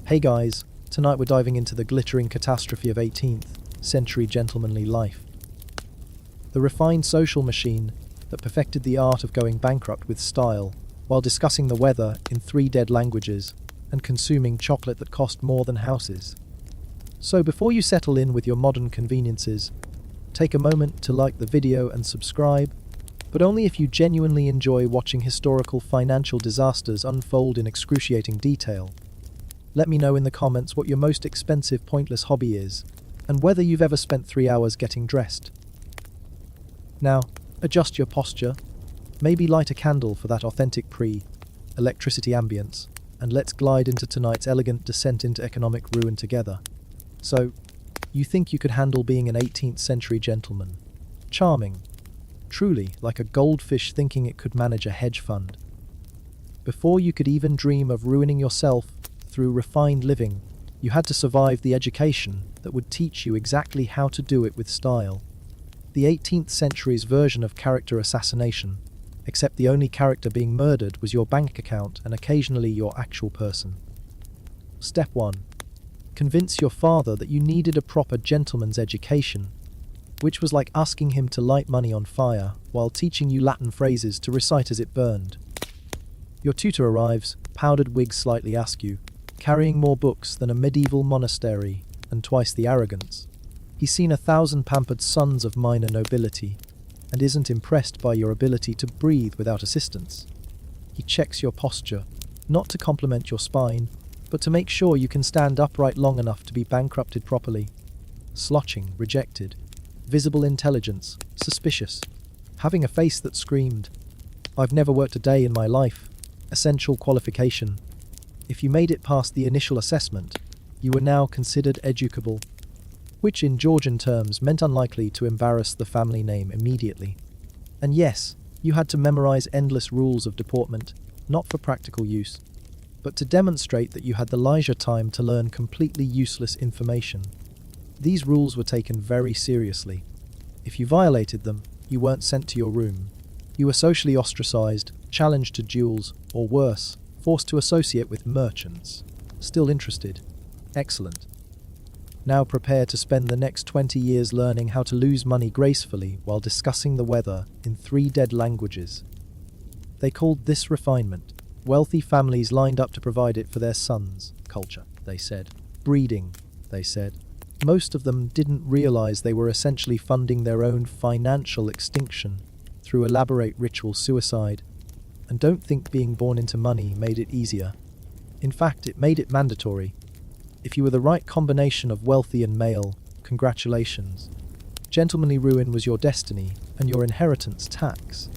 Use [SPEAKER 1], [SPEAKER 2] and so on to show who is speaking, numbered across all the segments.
[SPEAKER 1] Hey guys, tonight we're diving into the glittering catastrophe of 18th century gentlemanly life. The refined social machine that perfected the art of going bankrupt with style while discussing the weather in 3 dead languages and consuming chocolate that cost more than houses. So before you settle in with your modern conveniences, take a moment to like the video and subscribe, but only if you genuinely enjoy watching historical financial disasters unfold in excruciating detail. Let me know in the comments what your most expensive pointless hobby is, and whether you've ever spent 3 hours getting dressed. Now, adjust your posture, maybe light a candle for that authentic pre-electricity ambience, and let's glide into tonight's elegant descent into economic ruin together. So, you think you could handle being an 18th century gentleman? Charming. Truly, like a goldfish thinking it could manage a hedge fund. Before you could even dream of ruining yourself through refined living, you had to survive the education that would teach you exactly how to do it with style. The 18th century's version of character assassination, except the only character being murdered was your bank account and occasionally your actual person. Step 1. Convince your father that you needed a proper gentleman's education, which was like asking him to light money on fire while teaching you Latin phrases to recite as it burned. Your tutor arrives, powdered wig slightly askew, carrying more books than a medieval monastery and twice the arrogance. He's seen 1,000 pampered sons of minor nobility and isn't impressed by your ability to breathe without assistance. He checks your posture, not to compliment your spine, but to make sure you can stand upright long enough to be bankrupted properly. Slouching, rejected. Visible intelligence, suspicious. Having a face that screamed, "I've never worked a day in my life." Essential qualification. If you made it past the initial assessment, you were now considered educable, which in Georgian terms meant unlikely to embarrass the family name immediately. And yes, you had to memorize endless rules of deportment, not for practical use, but to demonstrate that you had the leisure time to learn completely useless information. These rules were taken very seriously. If you violated them, you weren't sent to your room. You were socially ostracized, challenged to duels, or worse, forced to associate with merchants. Still interested? Excellent. Now prepare to spend the next 20 years learning how to lose money gracefully while discussing the weather in 3 dead languages. They called this refinement. Wealthy families lined up to provide it for their sons. Culture, they said. Breeding, they said. Most of them didn't realize they were essentially funding their own financial extinction through elaborate ritual suicide. And don't think being born into money made it easier. In fact, it made it mandatory. If you were the right combination of wealthy and male, congratulations. Gentlemanly ruin was your destiny, and your inheritance tax.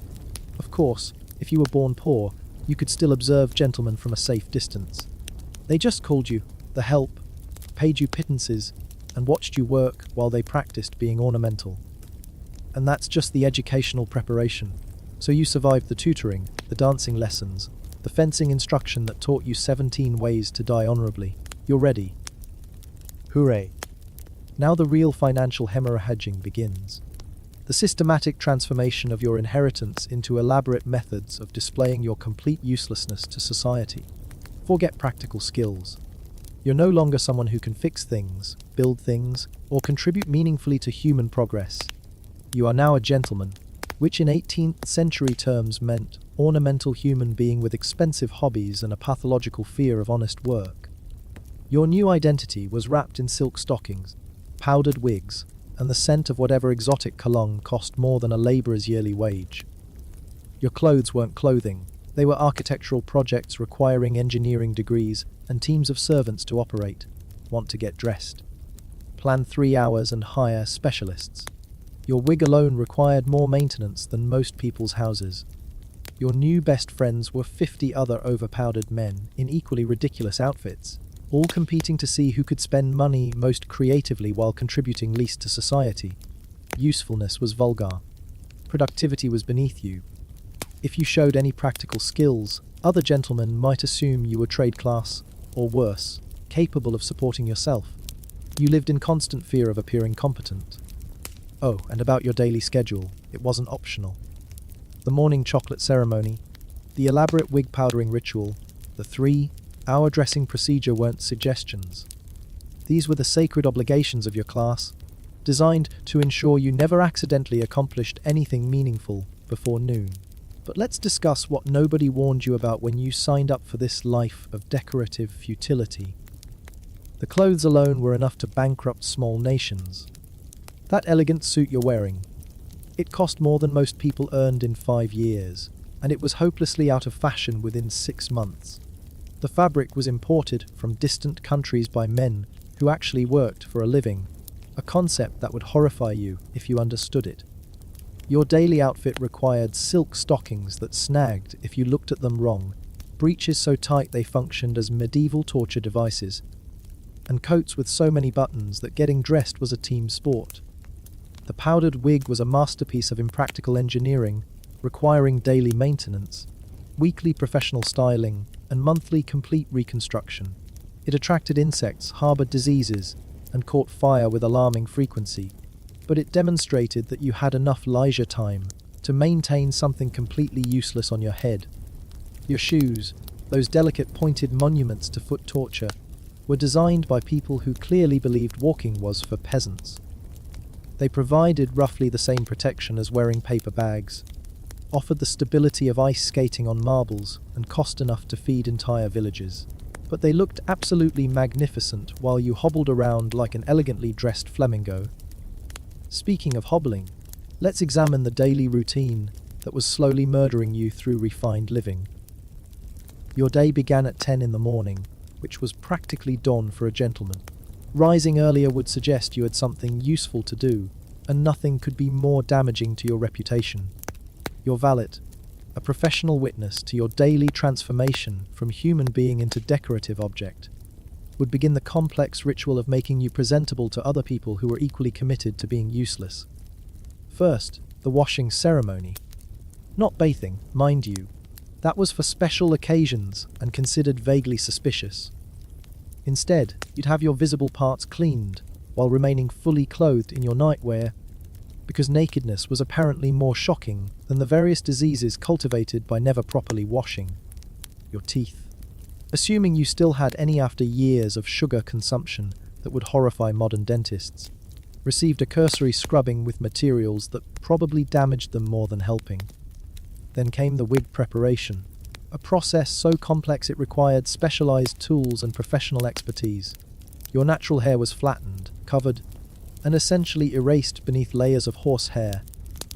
[SPEAKER 1] Of course, if you were born poor, you could still observe gentlemen from a safe distance. They just called you the help, paid you pittances, and watched you work while they practiced being ornamental. And that's just the educational preparation. So you survived the tutoring, the dancing lessons, the fencing instruction that taught you 17 ways to die honorably. You're ready. Hooray. Now the real financial hemorrhaging begins. The systematic transformation of your inheritance into elaborate methods of displaying your complete uselessness to society. Forget practical skills. You're no longer someone who can fix things, build things, or contribute meaningfully to human progress. You are now a gentleman, which in 18th century terms meant ornamental human being with expensive hobbies and a pathological fear of honest work. Your new identity was wrapped in silk stockings, powdered wigs, and the scent of whatever exotic cologne cost more than a labourer's yearly wage. Your clothes weren't clothing, they were architectural projects requiring engineering degrees and teams of servants to operate. Want to get dressed? Plan 3 hours and hire specialists. Your wig alone required more maintenance than most people's houses. Your new best friends were 50 other overpowdered men in equally ridiculous outfits, all competing to see who could spend money most creatively while contributing least to society. Usefulness was vulgar. Productivity was beneath you. If you showed any practical skills, other gentlemen might assume you were trade class, or worse, capable of supporting yourself. You lived in constant fear of appearing competent. Oh, and about your daily schedule, it wasn't optional. The morning chocolate ceremony, the elaborate wig powdering ritual, the 3 Our dressing procedure weren't suggestions. These were the sacred obligations of your class, designed to ensure you never accidentally accomplished anything meaningful before noon. But let's discuss what nobody warned you about when you signed up for this life of decorative futility. The clothes alone were enough to bankrupt small nations. That elegant suit you're wearing, it cost more than most people earned in 5 years, and it was hopelessly out of fashion within 6 months. The fabric was imported from distant countries by men who actually worked for a living, a concept that would horrify you if you understood it. Your daily outfit required silk stockings that snagged if you looked at them wrong, breeches so tight they functioned as medieval torture devices, and coats with so many buttons that getting dressed was a team sport. The powdered wig was a masterpiece of impractical engineering, requiring daily maintenance, weekly professional styling, and monthly complete reconstruction. It attracted insects, harbored diseases, and caught fire with alarming frequency, but it demonstrated that you had enough leisure time to maintain something completely useless on your head. Your shoes, those delicate pointed monuments to foot torture, were designed by people who clearly believed walking was for peasants. They provided roughly the same protection as wearing paper bags, offered the stability of ice skating on marbles, and cost enough to feed entire villages. But they looked absolutely magnificent while you hobbled around like an elegantly dressed flamingo. Speaking of hobbling, let's examine the daily routine that was slowly murdering you through refined living. Your day began at 10 in the morning, which was practically dawn for a gentleman. Rising earlier would suggest you had something useful to do, and nothing could be more damaging to your reputation. Your valet, a professional witness to your daily transformation from human being into decorative object, would begin the complex ritual of making you presentable to other people who were equally committed to being useless. First, the washing ceremony. Not bathing, mind you. That was for special occasions and considered vaguely suspicious. Instead, you'd have your visible parts cleaned while remaining fully clothed in your nightwear, because nakedness was apparently more shocking than the various diseases cultivated by never properly washing. Your teeth. Assuming you still had any after years of sugar consumption that would horrify modern dentists, received a cursory scrubbing with materials that probably damaged them more than helping. Then came the wig preparation, a process so complex it required specialized tools and professional expertise. Your natural hair was flattened, covered, and essentially erased beneath layers of horsehair,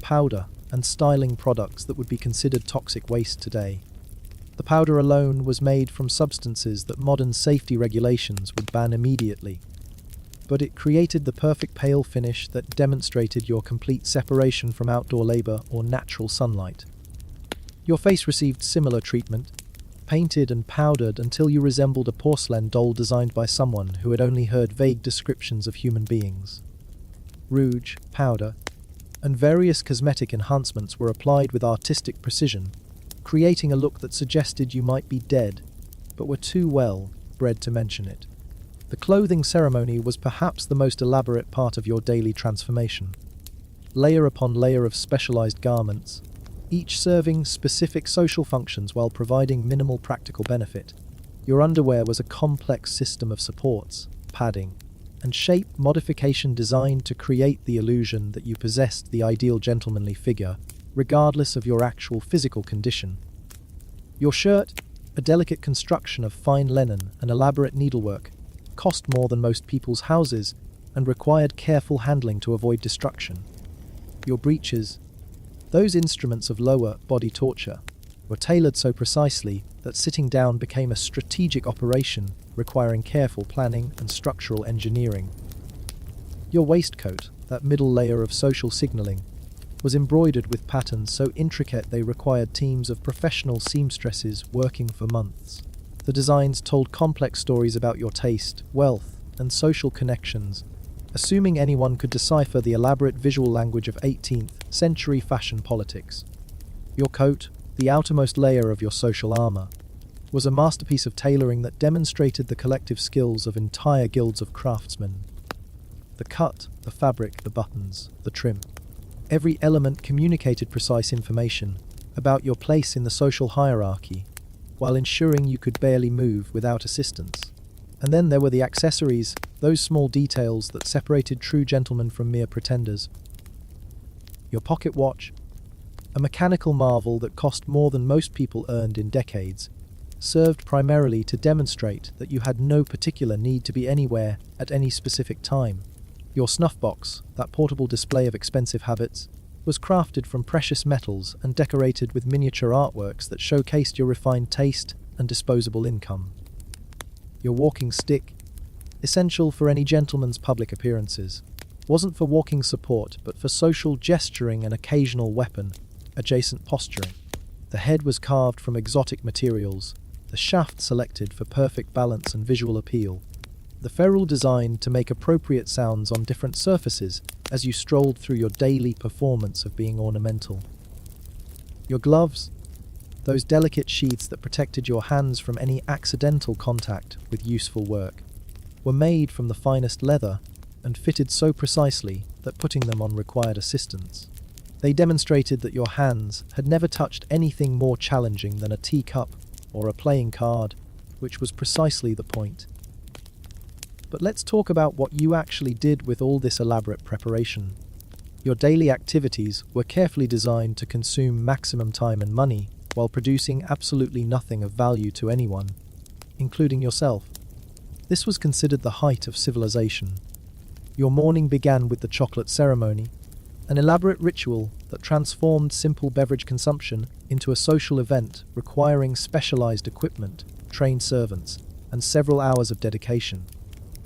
[SPEAKER 1] powder, and styling products that would be considered toxic waste today. The powder alone was made from substances that modern safety regulations would ban immediately, but it created the perfect pale finish that demonstrated your complete separation from outdoor labor or natural sunlight. Your face received similar treatment, painted and powdered until you resembled a porcelain doll designed by someone who had only heard vague descriptions of human beings. Rouge, powder, and various cosmetic enhancements were applied with artistic precision, creating a look that suggested you might be dead, but were too well bred to mention it. The clothing ceremony was perhaps the most elaborate part of your daily transformation. Layer upon layer of specialized garments, each serving specific social functions while providing minimal practical benefit. Your underwear was a complex system of supports, padding, and shape modification designed to create the illusion that you possessed the ideal gentlemanly figure, regardless of your actual physical condition. Your shirt, a delicate construction of fine linen and elaborate needlework, cost more than most people's houses and required careful handling to avoid destruction. Your breeches, those instruments of lower body torture, were tailored so precisely that sitting down became a strategic operation requiring careful planning and structural engineering. Your waistcoat, that middle layer of social signaling, was embroidered with patterns so intricate they required teams of professional seamstresses working for months. The designs told complex stories about your taste, wealth, and social connections, assuming anyone could decipher the elaborate visual language of 18th century fashion politics. Your coat, the outermost layer of your social armor, was a masterpiece of tailoring that demonstrated the collective skills of entire guilds of craftsmen. The cut, the fabric, the buttons, the trim. Every element communicated precise information about your place in the social hierarchy. while ensuring you could barely move without assistance. And then there were the accessories, those small details that separated true gentlemen from mere pretenders. Your pocket watch, a mechanical marvel that cost more than most people earned in decades, served primarily to demonstrate that you had no particular need to be anywhere at any specific time. Your snuff box, that portable display of expensive habits, was crafted from precious metals and decorated with miniature artworks that showcased your refined taste and disposable income. Your walking stick, essential for any gentleman's public appearances, wasn't for walking support but for social gesturing and occasional weapon, adjacent posturing. The head was carved from exotic materials, the shaft selected for perfect balance and visual appeal, the ferrule designed to make appropriate sounds on different surfaces as you strolled through your daily performance of being ornamental. Your gloves, those delicate sheaths that protected your hands from any accidental contact with useful work, were made from the finest leather and fitted so precisely that putting them on required assistance. They demonstrated that your hands had never touched anything more challenging than a teacup or a playing card, which was precisely the point. But let's talk about what you actually did with all this elaborate preparation. Your daily activities were carefully designed to consume maximum time and money while producing absolutely nothing of value to anyone, including yourself. This was considered the height of civilization. Your morning began with the chocolate ceremony, an elaborate ritual that transformed simple beverage consumption into a social event requiring specialized equipment, trained servants, and several hours of dedication.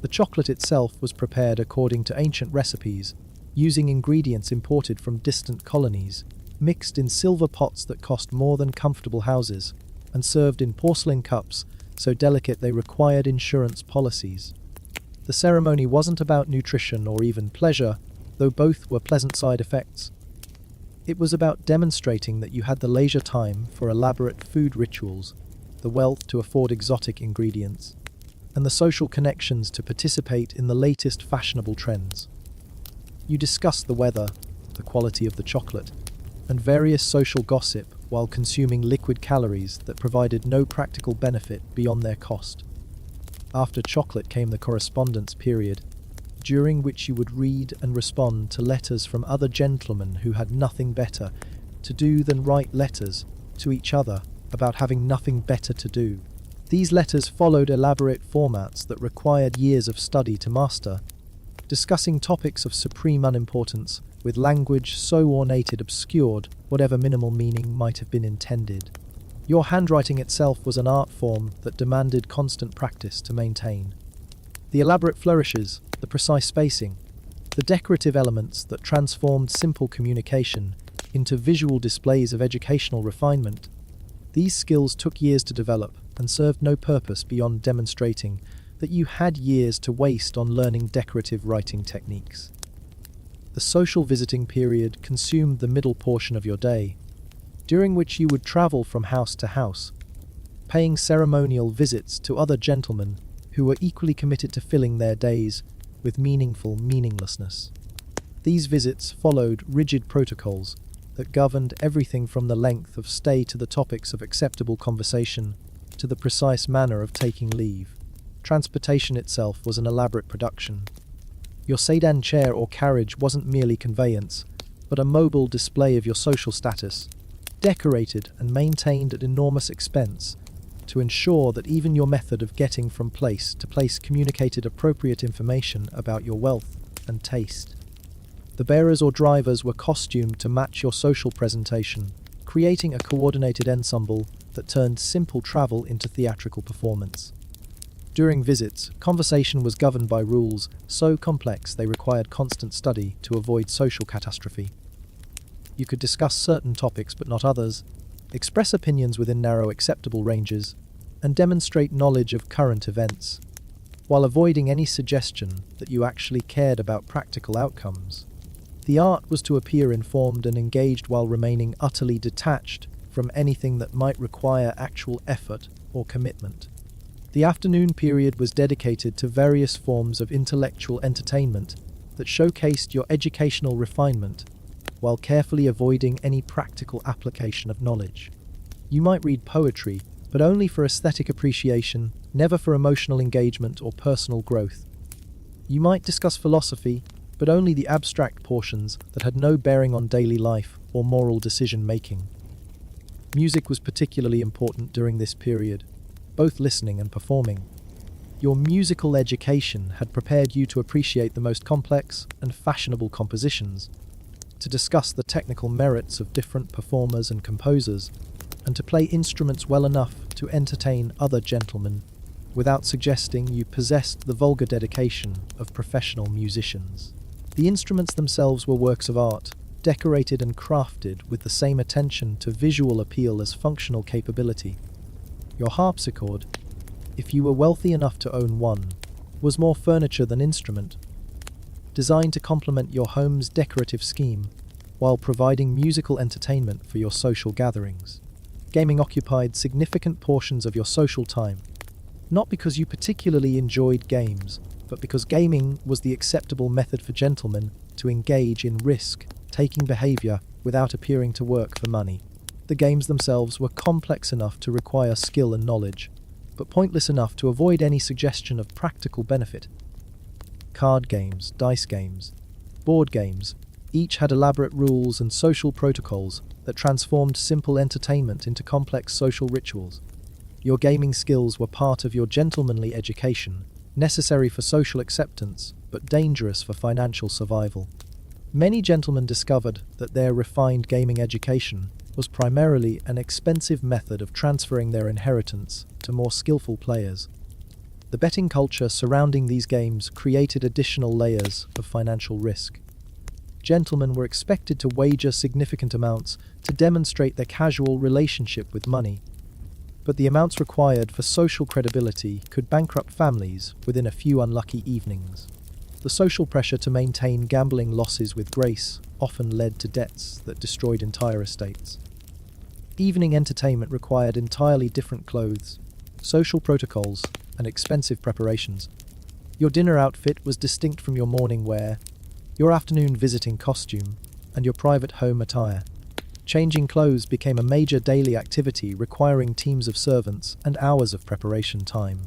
[SPEAKER 1] The chocolate itself was prepared according to ancient recipes, using ingredients imported from distant colonies, mixed in silver pots that cost more than comfortable houses, and served in porcelain cups so delicate they required insurance policies. The ceremony wasn't about nutrition or even pleasure, though both were pleasant side effects. It was about demonstrating that you had the leisure time for elaborate food rituals, the wealth to afford exotic ingredients, and the social connections to participate in the latest fashionable trends. You discussed the weather, the quality of the chocolate, and various social gossip while consuming liquid calories that provided no practical benefit beyond their cost. After chocolate came the correspondence period, during which you would read and respond to letters from other gentlemen who had nothing better to do than write letters to each other about having nothing better to do. These letters followed elaborate formats that required years of study to master, discussing topics of supreme unimportance with language so ornate it obscured whatever minimal meaning might have been intended. Your handwriting itself was an art form that demanded constant practice to maintain. The elaborate flourishes, the precise spacing, the decorative elements that transformed simple communication into visual displays of educational refinement. These skills took years to develop and served no purpose beyond demonstrating that you had years to waste on learning decorative writing techniques. The social visiting period consumed the middle portion of your day, during which you would travel from house to house, paying ceremonial visits to other gentlemen who were equally committed to filling their days with meaningful meaninglessness. These visits followed rigid protocols that governed everything from the length of stay to the topics of acceptable conversation to the precise manner of taking leave. Transportation itself was an elaborate production. Your sedan chair or carriage wasn't merely conveyance, but a mobile display of your social status, decorated and maintained at enormous expense to ensure that even your method of getting from place to place communicated appropriate information about your wealth and taste. The bearers or drivers were costumed to match your social presentation, creating a coordinated ensemble that turned simple travel into theatrical performance. During visits, conversation was governed by rules so complex they required constant study to avoid social catastrophe. You could discuss certain topics but not others, express opinions within narrow acceptable ranges, and demonstrate knowledge of current events, while avoiding any suggestion that you actually cared about practical outcomes. The art was to appear informed and engaged while remaining utterly detached from anything that might require actual effort or commitment. The afternoon period was dedicated to various forms of intellectual entertainment that showcased your educational refinement, while carefully avoiding any practical application of knowledge. You might read poetry, but only for aesthetic appreciation, never for emotional engagement or personal growth. You might discuss philosophy, but only the abstract portions that had no bearing on daily life or moral decision-making. Music was particularly important during this period, both listening and performing. Your musical education had prepared you to appreciate the most complex and fashionable compositions, to discuss the technical merits of different performers and composers, and to play instruments well enough to entertain other gentlemen, without suggesting you possessed the vulgar dedication of professional musicians. The instruments themselves were works of art, decorated and crafted with the same attention to visual appeal as functional capability. Your harpsichord, if you were wealthy enough to own one, was more furniture than instrument, designed to complement your home's decorative scheme, while providing musical entertainment for your social gatherings. Gaming occupied significant portions of your social time, not because you particularly enjoyed games, but because gaming was the acceptable method for gentlemen to engage in risk-taking behavior without appearing to work for money. The games themselves were complex enough to require skill and knowledge, but pointless enough to avoid any suggestion of practical benefit. Card games, dice games, board games, each had elaborate rules and social protocols that transformed simple entertainment into complex social rituals. Your gaming skills were part of your gentlemanly education, necessary for social acceptance, but dangerous for financial survival. Many gentlemen discovered that their refined gaming education was primarily an expensive method of transferring their inheritance to more skillful players. The betting culture surrounding these games created additional layers of financial risk. Gentlemen were expected to wager significant amounts to demonstrate their casual relationship with money, but the amounts required for social credibility could bankrupt families within a few unlucky evenings. The social pressure to maintain gambling losses with grace often led to debts that destroyed entire estates. Evening entertainment required entirely different clothes, social protocols, and expensive preparations. Your dinner outfit was distinct from your morning wear, your afternoon visiting costume, and your private home attire. Changing clothes became a major daily activity requiring teams of servants and hours of preparation time.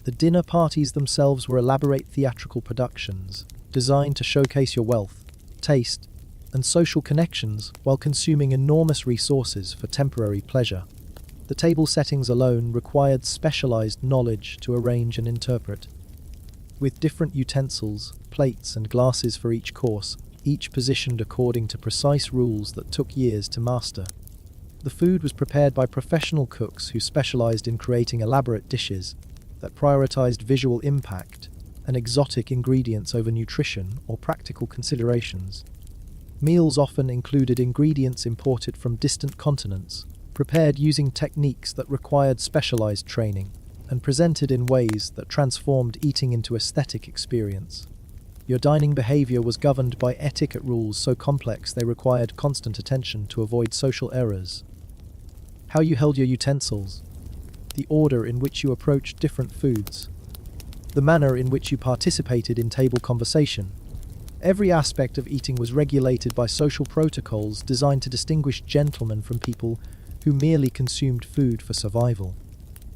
[SPEAKER 1] The dinner parties themselves were elaborate theatrical productions designed to showcase your wealth, taste, and social connections while consuming enormous resources for temporary pleasure. The table settings alone required specialized knowledge to arrange and interpret. With different utensils, plates, and glasses for each course, each positioned according to precise rules that took years to master. The food was prepared by professional cooks who specialized in creating elaborate dishes that prioritized visual impact and exotic ingredients over nutrition or practical considerations. Meals often included ingredients imported from distant continents, prepared using techniques that required specialized training, and presented in ways that transformed eating into aesthetic experience. Your dining behavior was governed by etiquette rules so complex they required constant attention to avoid social errors. How you held your utensils, the order in which you approached different foods, the manner in which you participated in table conversation. Every aspect of eating was regulated by social protocols designed to distinguish gentlemen from people who merely consumed food for survival.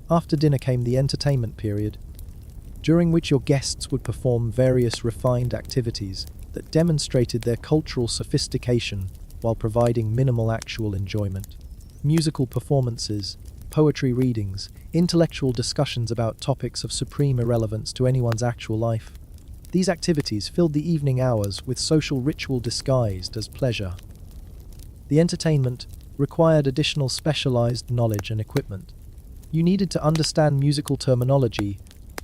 [SPEAKER 1] After dinner came the entertainment period, during which your guests would perform various refined activities that demonstrated their cultural sophistication while providing minimal actual enjoyment. Musical performances, poetry readings, intellectual discussions about topics of supreme irrelevance to anyone's actual life. These activities filled the evening hours with social ritual disguised as pleasure. The entertainment required additional specialized knowledge and equipment. You needed to understand musical terminology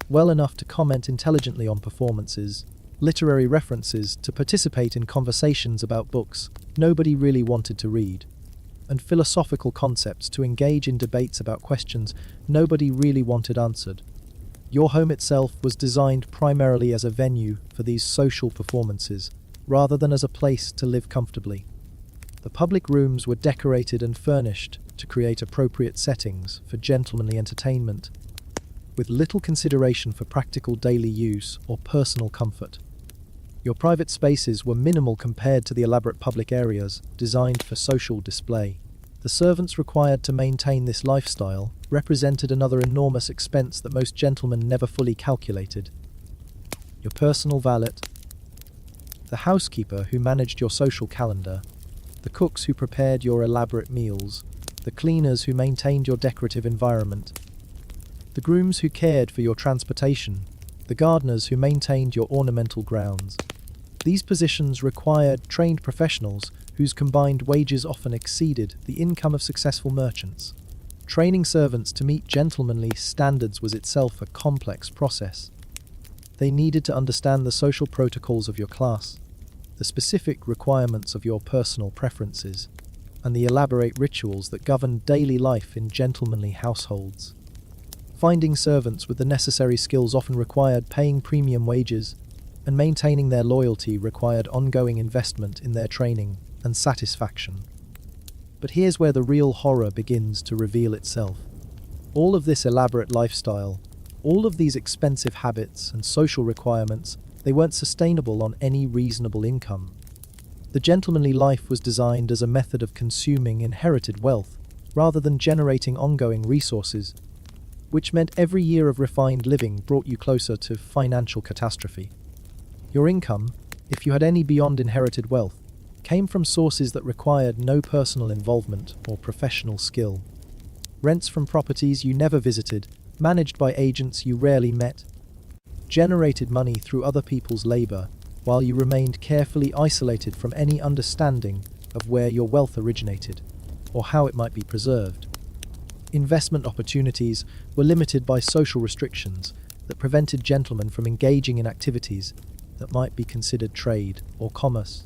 [SPEAKER 1] well enough to comment intelligently on performances, literary references to participate in conversations about books nobody really wanted to read, and philosophical concepts to engage in debates about questions nobody really wanted answered. Your home itself was designed primarily as a venue for these social performances, rather than as a place to live comfortably. The public rooms were decorated and furnished to create appropriate settings for gentlemanly entertainment, with little consideration for practical daily use or personal comfort. Your private spaces were minimal compared to the elaborate public areas designed for social display. The servants required to maintain this lifestyle represented another enormous expense that most gentlemen never fully calculated. Your personal valet, the housekeeper who managed your social calendar, the cooks who prepared your elaborate meals, the cleaners who maintained your decorative environment, the grooms who cared for your transportation, the gardeners who maintained your ornamental grounds. These positions required trained professionals whose combined wages often exceeded the income of successful merchants. Training servants to meet gentlemanly standards was itself a complex process. They needed to understand the social protocols of your class, the specific requirements of your personal preferences, and the elaborate rituals that governed daily life in gentlemanly households. Finding servants with the necessary skills often required paying premium wages, and maintaining their loyalty required ongoing investment in their training and satisfaction. But here's where the real horror begins to reveal itself. All of this elaborate lifestyle, all of these expensive habits and social requirements, they weren't sustainable on any reasonable income. The gentlemanly life was designed as a method of consuming inherited wealth rather than generating ongoing resources, which meant every year of refined living brought you closer to financial catastrophe. Your income, if you had any beyond inherited wealth, came from sources that required no personal involvement or professional skill. Rents from properties you never visited, managed by agents you rarely met, generated money through other people's labor, while you remained carefully isolated from any understanding of where your wealth originated, or how it might be preserved. Investment opportunities were limited by social restrictions that prevented gentlemen from engaging in activities that might be considered trade or commerce.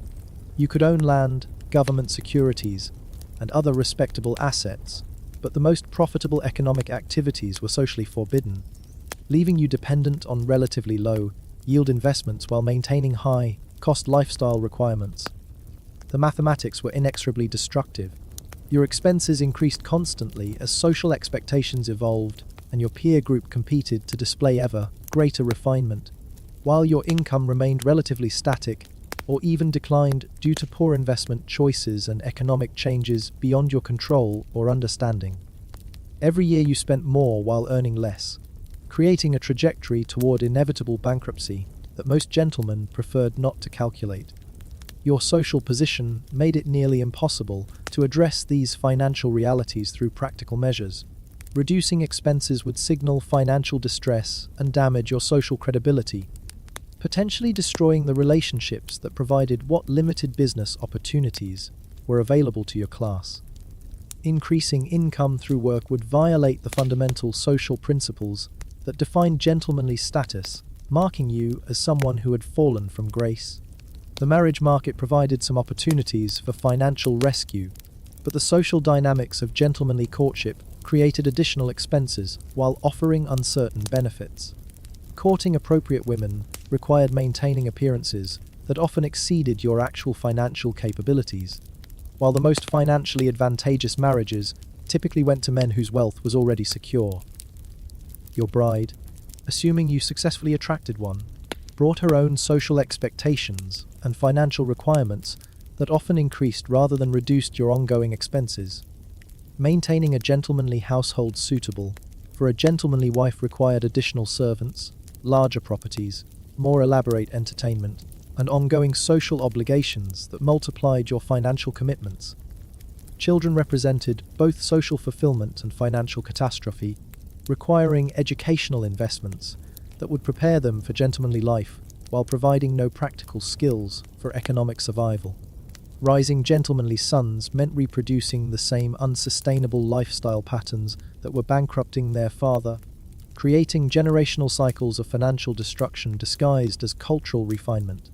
[SPEAKER 1] You could own land, government securities, and other respectable assets, but the most profitable economic activities were socially forbidden, leaving you dependent on relatively low yield investments while maintaining high-cost lifestyle requirements. The mathematics were inexorably destructive. Your expenses increased constantly as social expectations evolved and your peer group competed to display ever greater refinement, while your income remained relatively static or even declined due to poor investment choices and economic changes beyond your control or understanding. Every year you spent more while earning less, creating a trajectory toward inevitable bankruptcy that most gentlemen preferred not to calculate. Your social position made it nearly impossible to address these financial realities through practical measures. Reducing expenses would signal financial distress and damage your social credibility, potentially destroying the relationships that provided what limited business opportunities were available to your class. Increasing income through work would violate the fundamental social principles that defined gentlemanly status, marking you as someone who had fallen from grace. The marriage market provided some opportunities for financial rescue, but the social dynamics of gentlemanly courtship created additional expenses while offering uncertain benefits. Courting appropriate women required maintaining appearances that often exceeded your actual financial capabilities, while the most financially advantageous marriages typically went to men whose wealth was already secure. Your bride, assuming you successfully attracted one, brought her own social expectations and financial requirements that often increased rather than reduced your ongoing expenses. Maintaining a gentlemanly household suitable for a gentlemanly wife required additional servants, larger properties, more elaborate entertainment, and ongoing social obligations that multiplied your financial commitments. Children represented both social fulfillment and financial catastrophe, requiring educational investments that would prepare them for gentlemanly life while providing no practical skills for economic survival. Rising gentlemanly sons meant reproducing the same unsustainable lifestyle patterns that were bankrupting their father, creating generational cycles of financial destruction disguised as cultural refinement.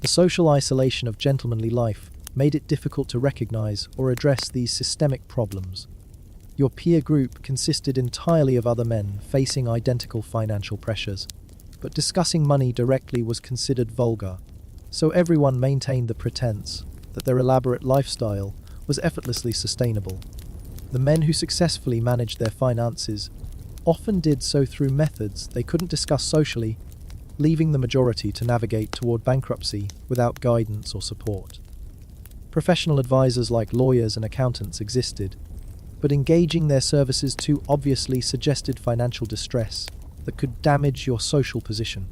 [SPEAKER 1] The social isolation of gentlemanly life made it difficult to recognize or address these systemic problems. Your peer group consisted entirely of other men facing identical financial pressures, but discussing money directly was considered vulgar, so everyone maintained the pretense that their elaborate lifestyle was effortlessly sustainable. The men who successfully managed their finances often did so through methods they couldn't discuss socially, leaving the majority to navigate toward bankruptcy without guidance or support. Professional advisors like lawyers and accountants existed, but engaging their services too obviously suggested financial distress that could damage your social position.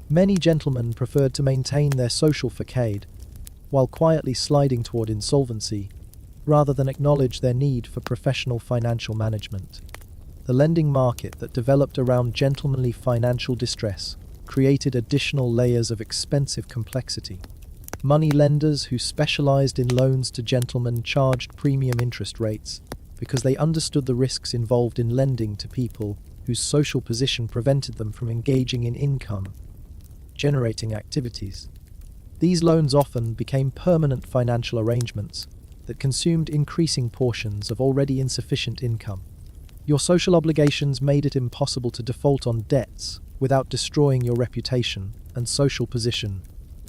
[SPEAKER 1] Many gentlemen preferred to maintain their social facade while quietly sliding toward insolvency, rather than acknowledge their need for professional financial management. The lending market that developed around gentlemanly financial distress created additional layers of expensive complexity. Money lenders who specialized in loans to gentlemen charged premium interest rates because they understood the risks involved in lending to people whose social position prevented them from engaging in income-generating activities. These loans often became permanent financial arrangements that consumed increasing portions of already insufficient income. Your social obligations made it impossible to default on debts without destroying your reputation and social position.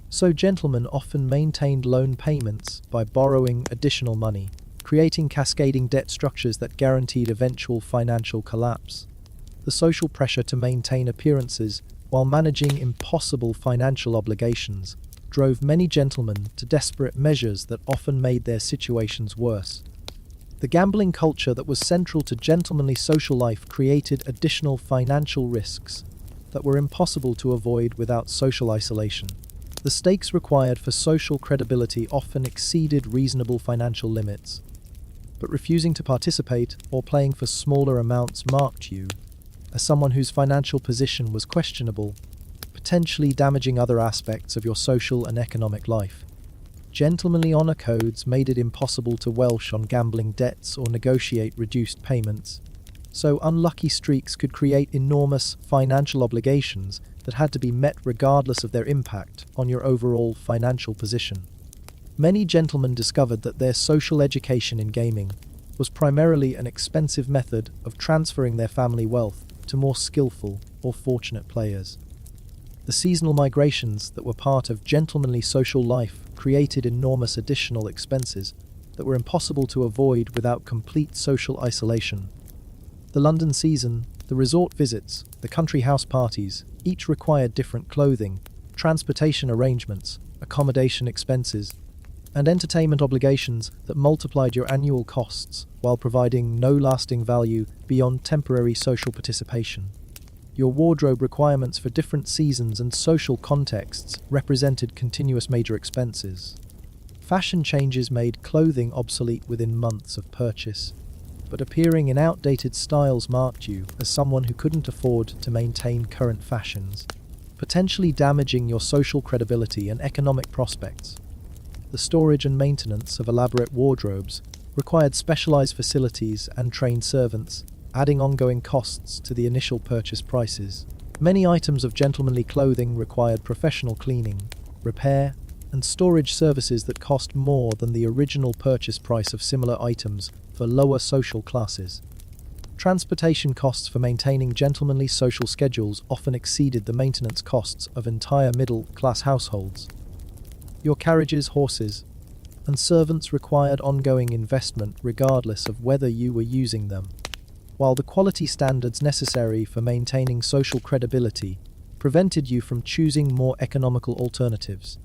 [SPEAKER 1] So gentlemen often maintained loan payments by borrowing additional money, creating cascading debt structures that guaranteed eventual financial collapse. The social pressure to maintain appearances while managing impossible financial obligations drove many gentlemen to desperate measures that often made their situations worse. The gambling culture that was central to gentlemanly social life created additional financial risks that were impossible to avoid without social isolation. The stakes required for social credibility often exceeded reasonable financial limits, but refusing to participate or playing for smaller amounts marked you as someone whose financial position was questionable, potentially damaging other aspects of your social and economic life. Gentlemanly honor codes made it impossible to welsh on gambling debts or negotiate reduced payments, so unlucky streaks could create enormous financial obligations that had to be met regardless of their impact on your overall financial position. Many gentlemen discovered that their social education in gaming was primarily an expensive method of transferring their family wealth to more skillful or fortunate players. The seasonal migrations that were part of gentlemanly social life created enormous additional expenses that were impossible to avoid without complete social isolation. The London season, the resort visits, the country house parties, each required different clothing, transportation arrangements, accommodation expenses, and entertainment obligations that multiplied your annual costs while providing no lasting value beyond temporary social participation. Your wardrobe requirements for different seasons and social contexts represented continuous major expenses. Fashion changes made clothing obsolete within months of purchase, but appearing in outdated styles marked you as someone who couldn't afford to maintain current fashions, potentially damaging your social credibility and economic prospects. The storage and maintenance of elaborate wardrobes required specialized facilities and trained servants, adding ongoing costs to the initial purchase prices. Many items of gentlemanly clothing required professional cleaning, repair, and storage services that cost more than the original purchase price of similar items for lower social classes. Transportation costs for maintaining gentlemanly social schedules often exceeded the maintenance costs of entire middle-class households. Your carriages, horses, and servants required ongoing investment regardless of whether you were using them, while the quality standards necessary for maintaining social credibility prevented you from choosing more economical alternatives.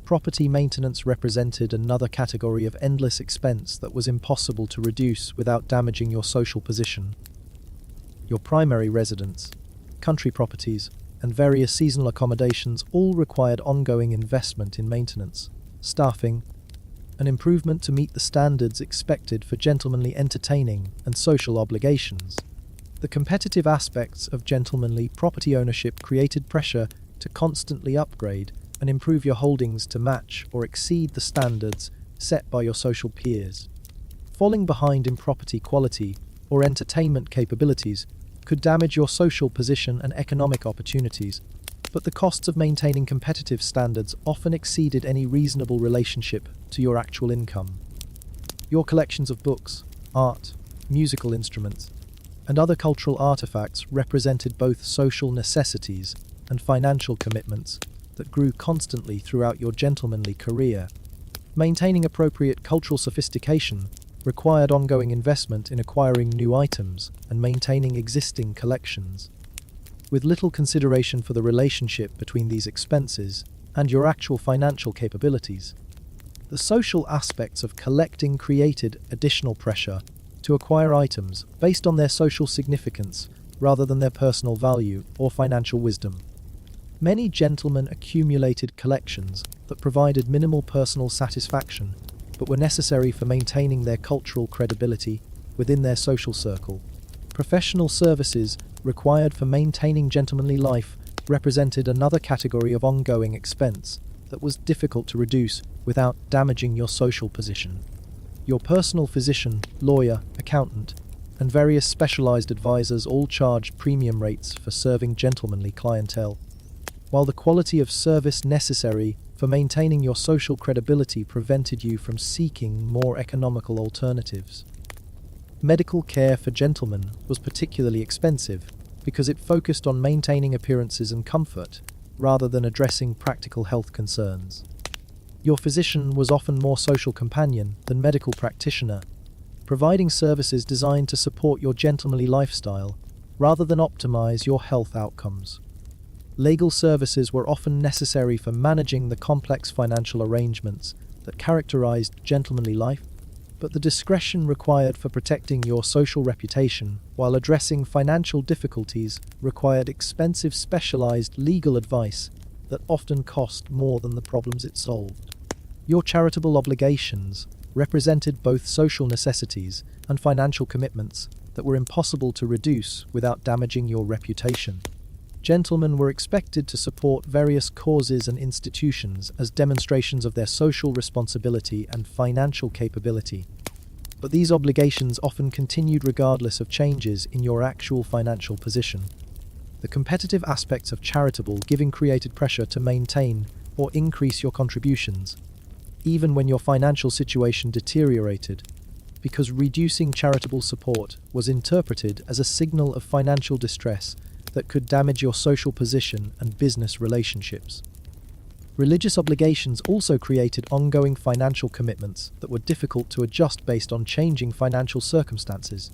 [SPEAKER 1] Property maintenance represented another category of endless expense that was impossible to reduce without damaging your social position. Your primary residence, country properties, and various seasonal accommodations all required ongoing investment in maintenance, staffing, and improvement to meet the standards expected for gentlemanly entertaining and social obligations. The competitive aspects of gentlemanly property ownership created pressure to constantly upgrade and improve your holdings to match or exceed the standards set by your social peers. Falling behind in property quality or entertainment capabilities could damage your social position and economic opportunities, but the costs of maintaining competitive standards often exceeded any reasonable relationship to your actual income. Your collections of books, art, musical instruments, and other cultural artifacts represented both social necessities and financial commitments that grew constantly throughout your gentlemanly career. Maintaining appropriate cultural sophistication required ongoing investment in acquiring new items and maintaining existing collections, with little consideration for the relationship between these expenses and your actual financial capabilities. The social aspects of collecting created additional pressure to acquire items based on their social significance rather than their personal value or financial wisdom. Many gentlemen accumulated collections that provided minimal personal satisfaction but were necessary for maintaining their cultural credibility within their social circle. Professional services required for maintaining gentlemanly life represented another category of ongoing expense that was difficult to reduce without damaging your social position. Your personal physician, lawyer, accountant, and various specialized advisors all charged premium rates for serving gentlemanly clientele, while the quality of service necessary for maintaining your social credibility prevented you from seeking more economical alternatives. Medical care for gentlemen was particularly expensive because it focused on maintaining appearances and comfort rather than addressing practical health concerns. Your physician was often more social companion than medical practitioner, providing services designed to support your gentlemanly lifestyle rather than optimize your health outcomes. Legal services were often necessary for managing the complex financial arrangements that characterized gentlemanly life, but the discretion required for protecting your social reputation while addressing financial difficulties required expensive specialized legal advice that often cost more than the problems it solved. Your charitable obligations represented both social necessities and financial commitments that were impossible to reduce without damaging your reputation. Gentlemen were expected to support various causes and institutions as demonstrations of their social responsibility and financial capability, but these obligations often continued regardless of changes in your actual financial position. The competitive aspects of charitable giving created pressure to maintain or increase your contributions, even when your financial situation deteriorated, because reducing charitable support was interpreted as a signal of financial distress that could damage your social position and business relationships. Religious obligations also created ongoing financial commitments that were difficult to adjust based on changing financial circumstances.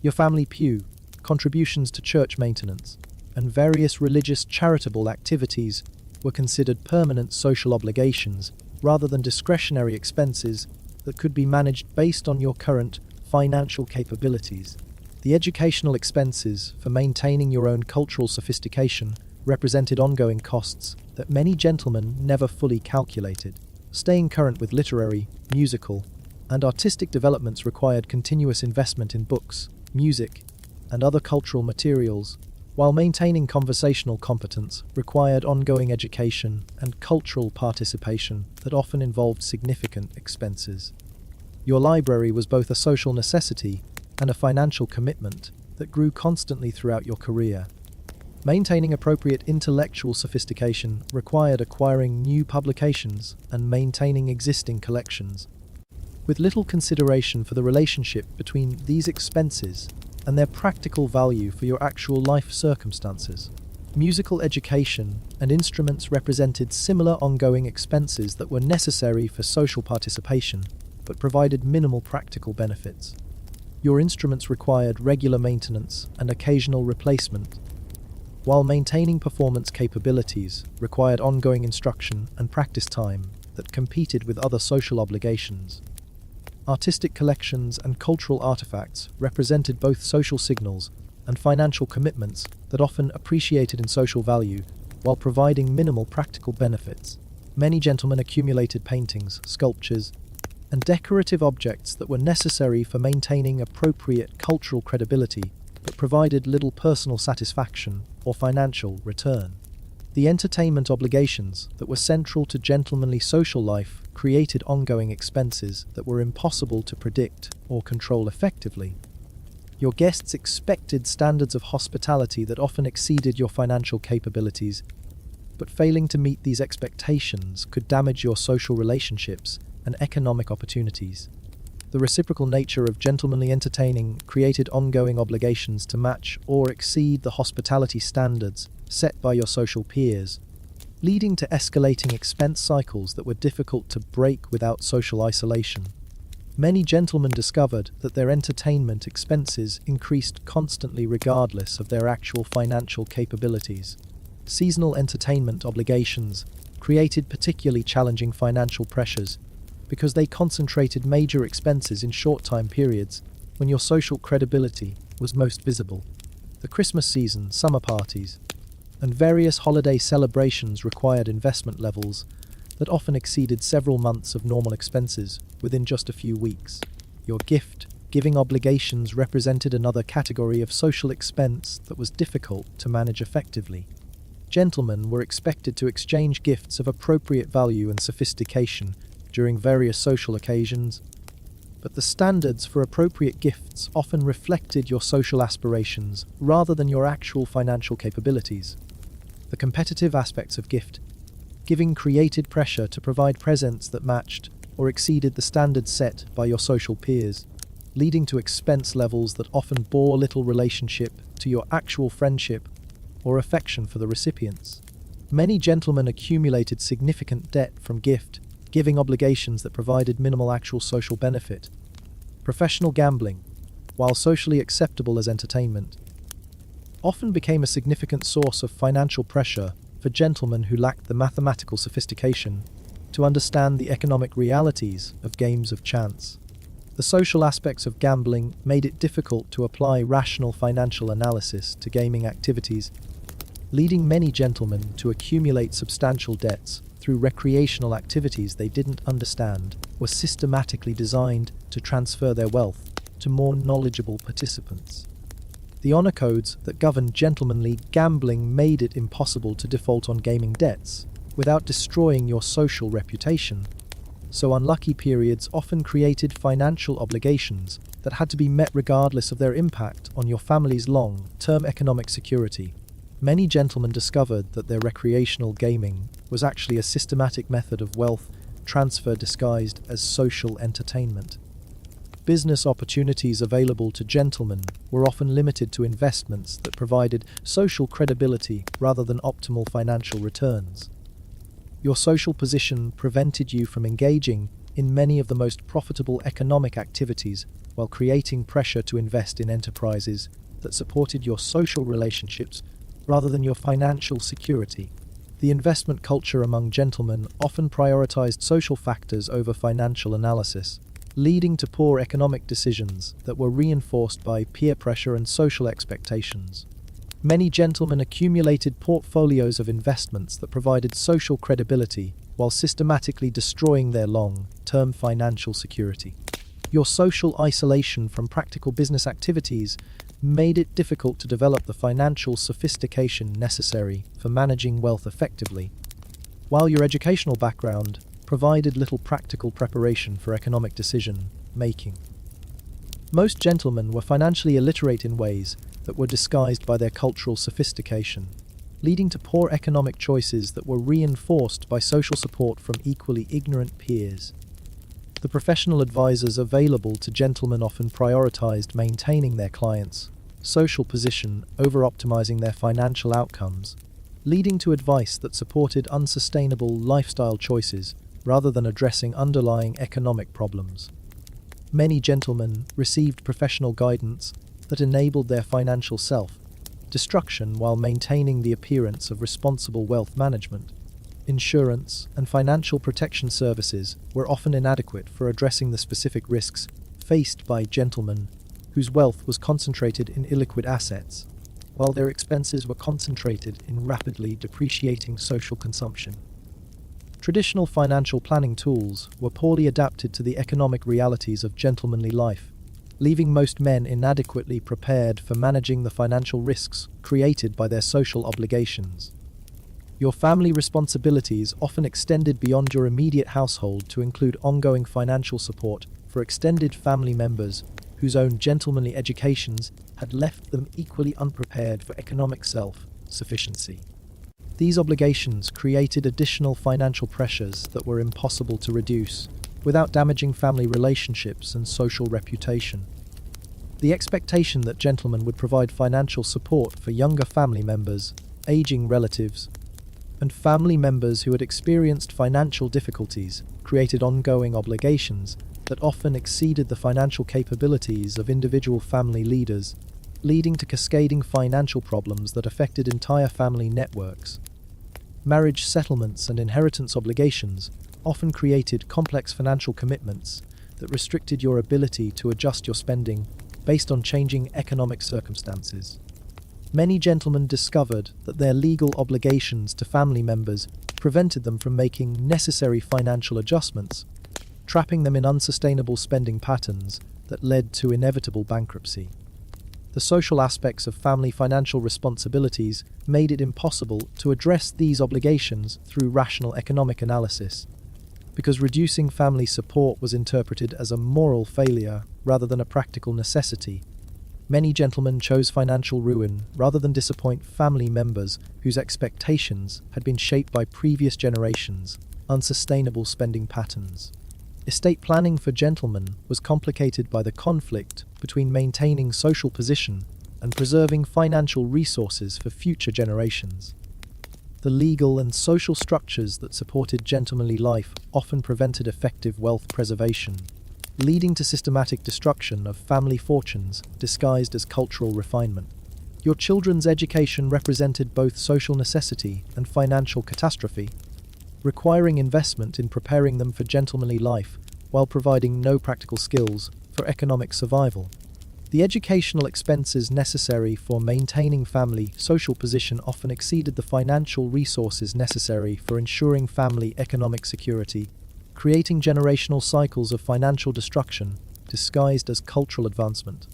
[SPEAKER 1] Your family pew, contributions to church maintenance, and various religious charitable activities were considered permanent social obligations rather than discretionary expenses that could be managed based on your current financial capabilities. The educational expenses for maintaining your own cultural sophistication represented ongoing costs that many gentlemen never fully calculated. Staying current with literary, musical, and artistic developments required continuous investment in books, music, and other cultural materials, while maintaining conversational competence required ongoing education and cultural participation that often involved significant expenses. Your library was both a social necessity and a financial commitment that grew constantly throughout your career. Maintaining appropriate intellectual sophistication required acquiring new publications and maintaining existing collections, with little consideration for the relationship between these expenses and their practical value for your actual life circumstances. Musical education and instruments represented similar ongoing expenses that were necessary for social participation, but provided minimal practical benefits. Your instruments required regular maintenance and occasional replacement, while maintaining performance capabilities required ongoing instruction and practice time that competed with other social obligations. Artistic collections and cultural artifacts represented both social signals and financial commitments that often appreciated in social value while providing minimal practical benefits. Many gentlemen accumulated paintings, sculptures, and decorative objects that were necessary for maintaining appropriate cultural credibility but provided little personal satisfaction or financial return. The entertainment obligations that were central to gentlemanly social life created ongoing expenses that were impossible to predict or control effectively. Your guests expected standards of hospitality that often exceeded your financial capabilities, but failing to meet these expectations could damage your social relationships and economic opportunities. The reciprocal nature of gentlemanly entertaining created ongoing obligations to match or exceed the hospitality standards set by your social peers, leading to escalating expense cycles that were difficult to break without social isolation. Many gentlemen discovered that their entertainment expenses increased constantly regardless of their actual financial capabilities. Seasonal entertainment obligations created particularly challenging financial pressures because they concentrated major expenses in short time periods when your social credibility was most visible. The Christmas season, summer parties, and various holiday celebrations required investment levels that often exceeded several months of normal expenses within just a few weeks. Your gift-giving obligations represented another category of social expense that was difficult to manage effectively. Gentlemen were expected to exchange gifts of appropriate value and sophistication during various social occasions, but the standards for appropriate gifts often reflected your social aspirations rather than your actual financial capabilities. The competitive aspects of gift-giving created pressure to provide presents that matched or exceeded the standards set by your social peers, leading to expense levels that often bore little relationship to your actual friendship or affection for the recipients. Many gentlemen accumulated significant debt from gift-giving obligations that provided minimal actual social benefit. Professional gambling, while socially acceptable as entertainment, often became a significant source of financial pressure for gentlemen who lacked the mathematical sophistication to understand the economic realities of games of chance. The social aspects of gambling made it difficult to apply rational financial analysis to gaming activities, leading many gentlemen to accumulate substantial debts through recreational activities they didn't understand were systematically designed to transfer their wealth to more knowledgeable participants. The honor codes that governed gentlemanly gambling made it impossible to default on gaming debts without destroying your social reputation, so unlucky periods often created financial obligations that had to be met regardless of their impact on your family's long-term economic security. Many gentlemen discovered that their recreational gaming was actually a systematic method of wealth transfer disguised as social entertainment. Business opportunities available to gentlemen were often limited to investments that provided social credibility rather than optimal financial returns. Your social position prevented you from engaging in many of the most profitable economic activities while creating pressure to invest in enterprises that supported your social relationships rather than your financial security. The investment culture among gentlemen often prioritized social factors over financial analysis, leading to poor economic decisions that were reinforced by peer pressure and social expectations. Many gentlemen accumulated portfolios of investments that provided social credibility while systematically destroying their long-term financial security. Your social isolation from practical business activities made it difficult to develop the financial sophistication necessary for managing wealth effectively, while your educational background provided little practical preparation for economic decision-making. Most gentlemen were financially illiterate in ways that were disguised by their cultural sophistication, leading to poor economic choices that were reinforced by social support from equally ignorant peers. The professional advisors available to gentlemen often prioritized maintaining their clients' social position over optimizing their financial outcomes, leading to advice that supported unsustainable lifestyle choices rather than addressing underlying economic problems. Many gentlemen received professional guidance that enabled their financial self-destruction while maintaining the appearance of responsible wealth management. Insurance and financial protection services were often inadequate for addressing the specific risks faced by gentlemen whose wealth was concentrated in illiquid assets, while their expenses were concentrated in rapidly depreciating social consumption. Traditional financial planning tools were poorly adapted to the economic realities of gentlemanly life, leaving most men inadequately prepared for managing the financial risks created by their social obligations. Your family responsibilities often extended beyond your immediate household to include ongoing financial support for extended family members whose own gentlemanly educations had left them equally unprepared for economic self-sufficiency. These obligations created additional financial pressures that were impossible to reduce without damaging family relationships and social reputation. The expectation that gentlemen would provide financial support for younger family members, aging relatives, and family members who had experienced financial difficulties created ongoing obligations that often exceeded the financial capabilities of individual family leaders, leading to cascading financial problems that affected entire family networks. Marriage settlements and inheritance obligations often created complex financial commitments that restricted your ability to adjust your spending based on changing economic circumstances. Many gentlemen discovered that their legal obligations to family members prevented them from making necessary financial adjustments, trapping them in unsustainable spending patterns that led to inevitable bankruptcy. The social aspects of family financial responsibilities made it impossible to address these obligations through rational economic analysis, because reducing family support was interpreted as a moral failure rather than a practical necessity. Many gentlemen chose financial ruin rather than disappoint family members whose expectations had been shaped by previous generations' unsustainable spending patterns. Estate planning for gentlemen was complicated by the conflict between maintaining social position and preserving financial resources for future generations. The legal and social structures that supported gentlemanly life often prevented effective wealth preservation, leading to systematic destruction of family fortunes disguised as cultural refinement. Your children's education represented both social necessity and financial catastrophe, requiring investment in preparing them for gentlemanly life while providing no practical skills for economic survival. The educational expenses necessary for maintaining family social position often exceeded the financial resources necessary for ensuring family economic security, creating generational cycles of financial destruction disguised as cultural advancement.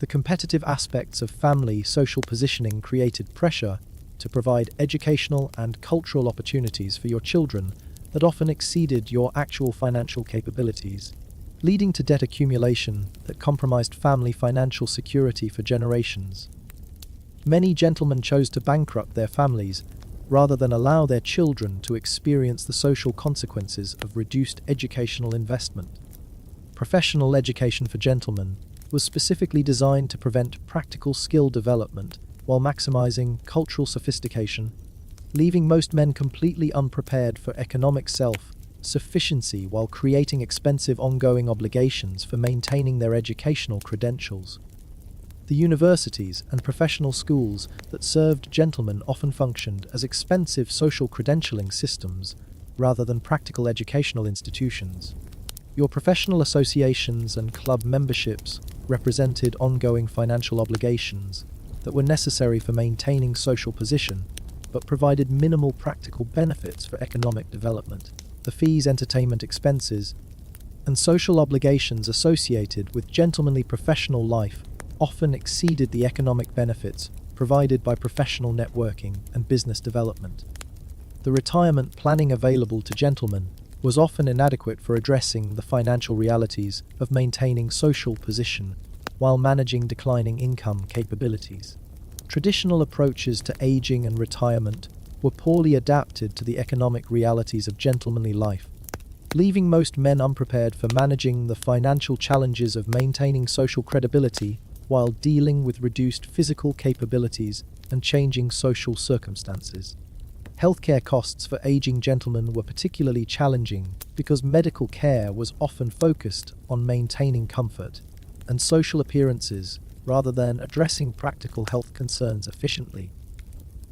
[SPEAKER 1] The competitive aspects of family social positioning created pressure to provide educational and cultural opportunities for your children that often exceeded your actual financial capabilities, leading to debt accumulation that compromised family financial security for generations. Many gentlemen chose to bankrupt their families rather than allow their children to experience the social consequences of reduced educational investment. Professional education for gentlemen was specifically designed to prevent practical skill development while maximizing cultural sophistication, leaving most men completely unprepared for economic self-sufficiency while creating expensive ongoing obligations for maintaining their educational credentials. The universities and professional schools that served gentlemen often functioned as expensive social credentialing systems rather than practical educational institutions. Your professional associations and club memberships represented ongoing financial obligations that were necessary for maintaining social position, but provided minimal practical benefits for economic development. The fees, entertainment expenses, and social obligations associated with gentlemanly professional life often exceeded the economic benefits provided by professional networking and business development. The retirement planning available to gentlemen was often inadequate for addressing the financial realities of maintaining social position while managing declining income capabilities. Traditional approaches to aging and retirement were poorly adapted to the economic realities of gentlemanly life, leaving most men unprepared for managing the financial challenges of maintaining social credibility while dealing with reduced physical capabilities and changing social circumstances. Healthcare costs for aging gentlemen were particularly challenging because medical care was often focused on maintaining comfort and social appearances rather than addressing practical health concerns efficiently.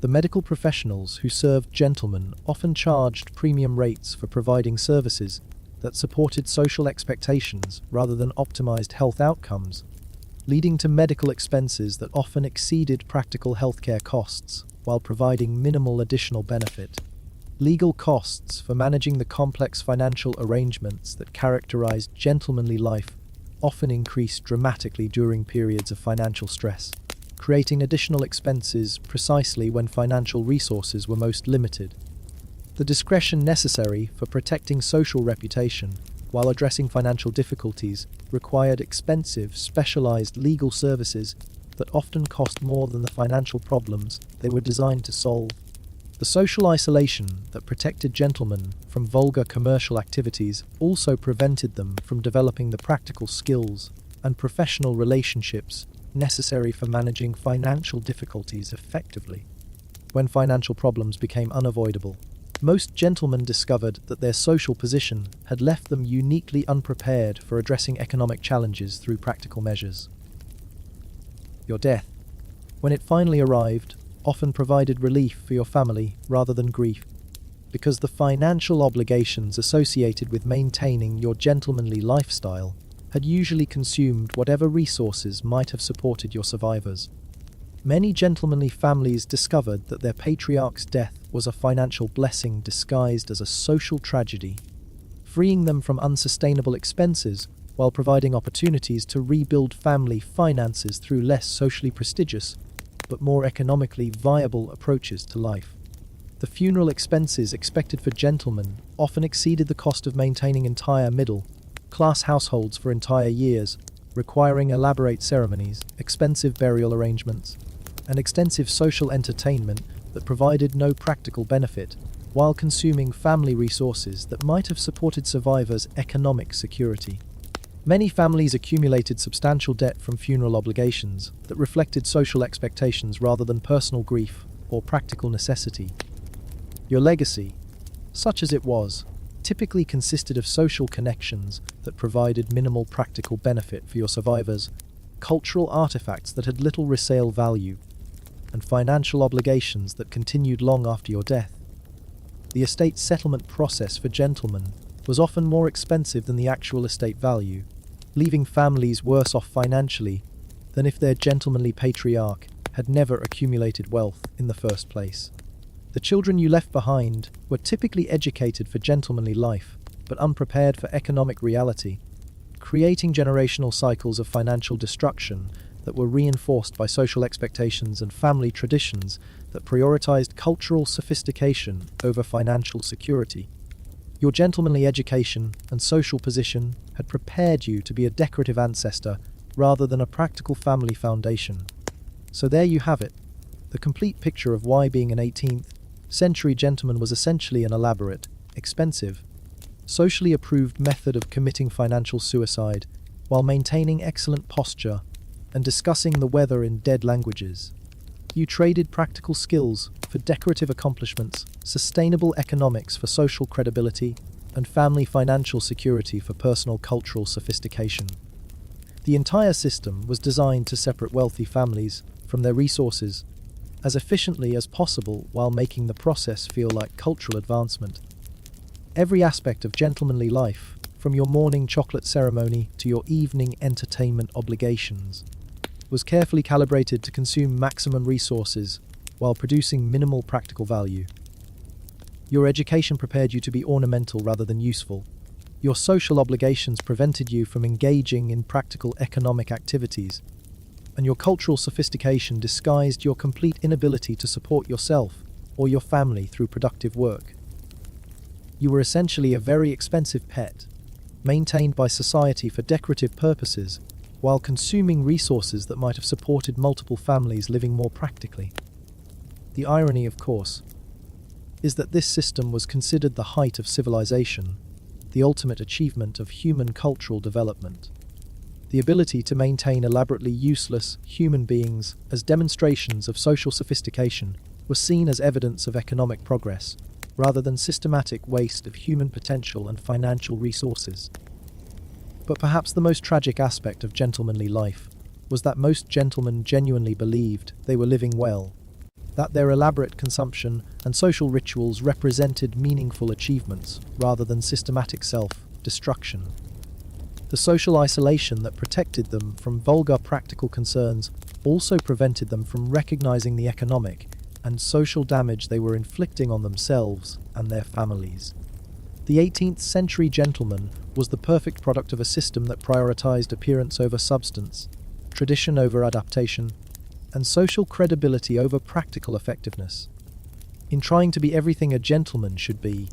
[SPEAKER 1] The medical professionals who served gentlemen often charged premium rates for providing services that supported social expectations rather than optimized health outcomes, leading to medical expenses that often exceeded practical healthcare costs while providing minimal additional benefit. Legal costs for managing the complex financial arrangements that characterized gentlemanly life often increased dramatically during periods of financial stress, creating additional expenses precisely when financial resources were most limited. The discretion necessary for protecting social reputation while addressing financial difficulties required expensive, specialized legal services that often cost more than the financial problems they were designed to solve. The social isolation that protected gentlemen from vulgar commercial activities also prevented them from developing the practical skills and professional relationships necessary for managing financial difficulties effectively. When financial problems became unavoidable, most gentlemen discovered that their social position had left them uniquely unprepared for addressing economic challenges through practical measures. Your death, when it finally arrived, often provided relief for your family rather than grief, because the financial obligations associated with maintaining your gentlemanly lifestyle had usually consumed whatever resources might have supported your survivors. Many gentlemanly families discovered that their patriarch's death was a financial blessing disguised as a social tragedy, freeing them from unsustainable expenses while providing opportunities to rebuild family finances through less socially prestigious but more economically viable approaches to life. The funeral expenses expected for gentlemen often exceeded the cost of maintaining entire middle-class households for entire years, requiring elaborate ceremonies, expensive burial arrangements, and extensive social entertainment that provided no practical benefit, while consuming family resources that might have supported survivors' economic security. Many families accumulated substantial debt from funeral obligations that reflected social expectations rather than personal grief or practical necessity. Your legacy, such as it was, typically consisted of social connections that provided minimal practical benefit for your survivors, cultural artifacts that had little resale value, and financial obligations that continued long after your death. The estate settlement process for gentlemen was often more expensive than the actual estate value, leaving families worse off financially than if their gentlemanly patriarch had never accumulated wealth in the first place. The children you left behind were typically educated for gentlemanly life, but unprepared for economic reality, creating generational cycles of financial destruction that were reinforced by social expectations and family traditions that prioritized cultural sophistication over financial security. Your gentlemanly education and social position had prepared you to be a decorative ancestor rather than a practical family foundation. So there you have it, the complete picture of why being an 18th century gentleman was essentially an elaborate, expensive, socially approved method of committing financial suicide while maintaining excellent posture and discussing the weather in dead languages. You traded practical skills for decorative accomplishments, sustainable economics for social credibility, and family financial security for personal cultural sophistication. The entire system was designed to separate wealthy families from their resources as efficiently as possible while making the process feel like cultural advancement. Every aspect of gentlemanly life, from your morning chocolate ceremony to your evening entertainment obligations, was carefully calibrated to consume maximum resources while producing minimal practical value. Your education prepared you to be ornamental rather than useful. Your social obligations prevented you from engaging in practical economic activities, and your cultural sophistication disguised your complete inability to support yourself or your family through productive work. You were essentially a very expensive pet, maintained by society for decorative purposes, while consuming resources that might have supported multiple families living more practically. The irony, of course, is that this system was considered the height of civilization, the ultimate achievement of human cultural development. The ability to maintain elaborately useless human beings as demonstrations of social sophistication was seen as evidence of economic progress, rather than systematic waste of human potential and financial resources. But perhaps the most tragic aspect of gentlemanly life was that most gentlemen genuinely believed they were living well, that their elaborate consumption and social rituals represented meaningful achievements rather than systematic self-destruction. The social isolation that protected them from vulgar practical concerns also prevented them from recognizing the economic and social damage they were inflicting on themselves and their families. The 18th century gentleman was the perfect product of a system that prioritized appearance over substance, tradition over adaptation, and social credibility over practical effectiveness. In trying to be everything a gentleman should be,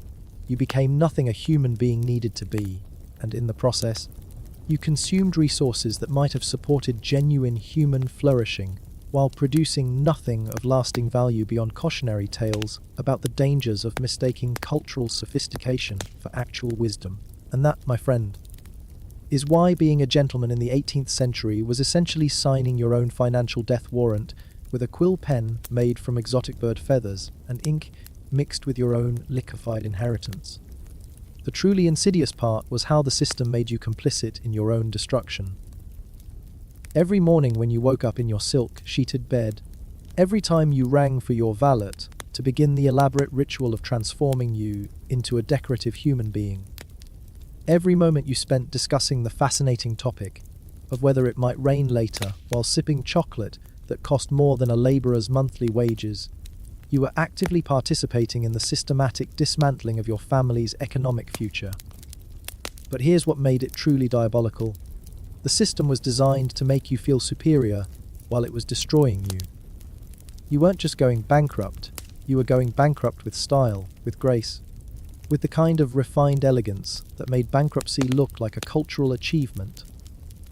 [SPEAKER 1] you became nothing a human being needed to be, and in the process, you consumed resources that might have supported genuine human flourishing, while producing nothing of lasting value beyond cautionary tales about the dangers of mistaking cultural sophistication for actual wisdom. And that, my friend, is why being a gentleman in the 18th century was essentially signing your own financial death warrant with a quill pen made from exotic bird feathers and ink mixed with your own liquefied inheritance. The truly insidious part was how the system made you complicit in your own destruction. Every morning when you woke up in your silk-sheeted bed, every time you rang for your valet, to begin the elaborate ritual of transforming you into a decorative human being. Every moment you spent discussing the fascinating topic of whether it might rain later while sipping chocolate that cost more than a labourer's monthly wages, you were actively participating in the systematic dismantling of your family's economic future. But here's what made it truly diabolical. The system was designed to make you feel superior while it was destroying you. You weren't just going bankrupt, you were going bankrupt with style, with grace, with the kind of refined elegance that made bankruptcy look like a cultural achievement.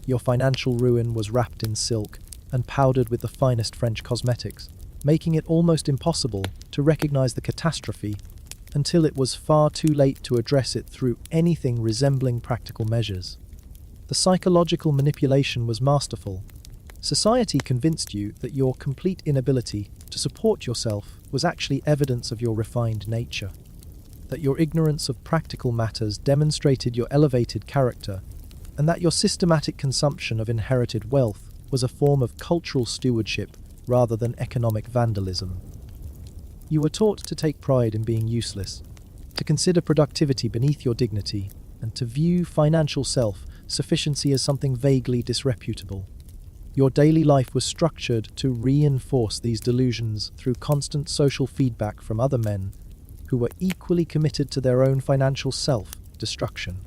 [SPEAKER 1] Your financial ruin was wrapped in silk and powdered with the finest French cosmetics, making it almost impossible to recognize the catastrophe until it was far too late to address it through anything resembling practical measures. The psychological manipulation was masterful. Society convinced you that your complete inability to support yourself was actually evidence of your refined nature, that your ignorance of practical matters demonstrated your elevated character, and that your systematic consumption of inherited wealth was a form of cultural stewardship rather than economic vandalism. You were taught to take pride in being useless, to consider productivity beneath your dignity, and to view financial self-sufficiency as something vaguely disreputable. Your daily life was structured to reinforce these delusions through constant social feedback from other men who were equally committed to their own financial self-destruction.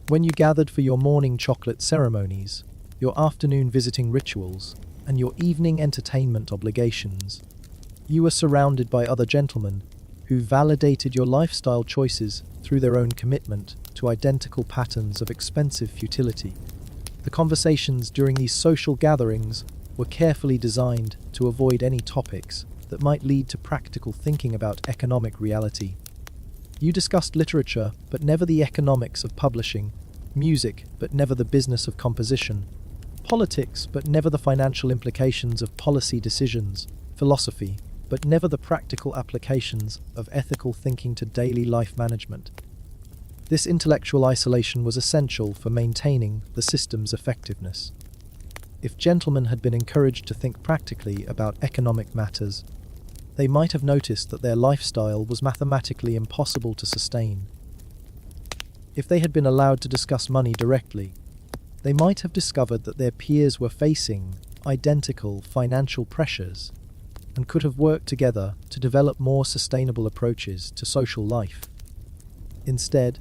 [SPEAKER 1] When you gathered for your morning chocolate ceremonies, your afternoon visiting rituals, and your evening entertainment obligations, you were surrounded by other gentlemen who validated your lifestyle choices through their own commitment to identical patterns of expensive futility. The conversations during these social gatherings were carefully designed to avoid any topics that might lead to practical thinking about economic reality. You discussed literature, but never the economics of publishing, music, but never the business of composition, politics, but never the financial implications of policy decisions, philosophy, but never the practical applications of ethical thinking to daily life management. This intellectual isolation was essential for maintaining the system's effectiveness. If gentlemen had been encouraged to think practically about economic matters, they might have noticed that their lifestyle was mathematically impossible to sustain. If they had been allowed to discuss money directly, they might have discovered that their peers were facing identical financial pressures and could have worked together to develop more sustainable approaches to social life. Instead,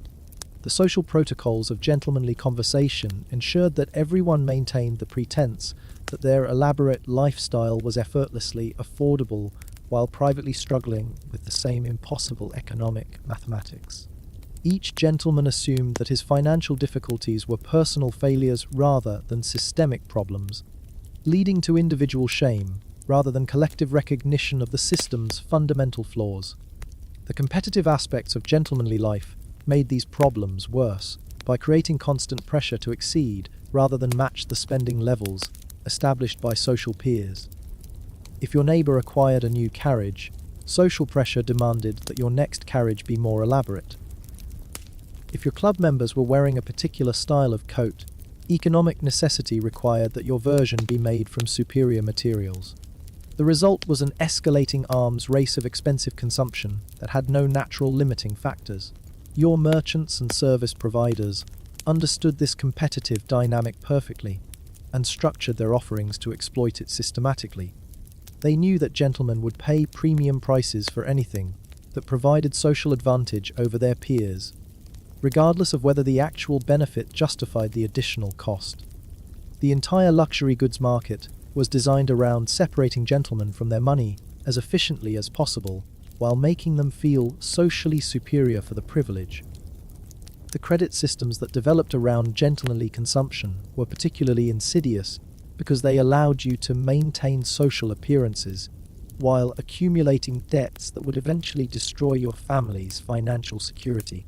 [SPEAKER 1] the social protocols of gentlemanly conversation ensured that everyone maintained the pretense that their elaborate lifestyle was effortlessly affordable while privately struggling with the same impossible economic mathematics. Each gentleman assumed that his financial difficulties were personal failures rather than systemic problems, leading to individual shame rather than collective recognition of the system's fundamental flaws. The competitive aspects of gentlemanly life made these problems worse by creating constant pressure to exceed rather than match the spending levels established by social peers. If your neighbour acquired a new carriage, social pressure demanded that your next carriage be more elaborate. If your club members were wearing a particular style of coat, economic necessity required that your version be made from superior materials. The result was an escalating arms race of expensive consumption that had no natural limiting factors. Your merchants and service providers understood this competitive dynamic perfectly and structured their offerings to exploit it systematically. They knew that gentlemen would pay premium prices for anything that provided social advantage over their peers, regardless of whether the actual benefit justified the additional cost. The entire luxury goods market was designed around separating gentlemen from their money as efficiently as possible, while making them feel socially superior for the privilege. The credit systems that developed around gentlemanly consumption were particularly insidious because they allowed you to maintain social appearances while accumulating debts that would eventually destroy your family's financial security.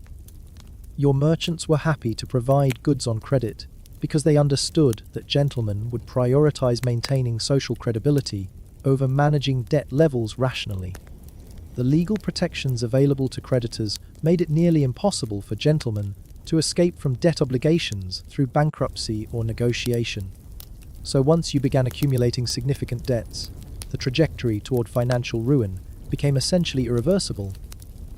[SPEAKER 1] Your merchants were happy to provide goods on credit because they understood that gentlemen would prioritize maintaining social credibility over managing debt levels rationally. The legal protections available to creditors made it nearly impossible for gentlemen to escape from debt obligations through bankruptcy or negotiation. So once you began accumulating significant debts, the trajectory toward financial ruin became essentially irreversible.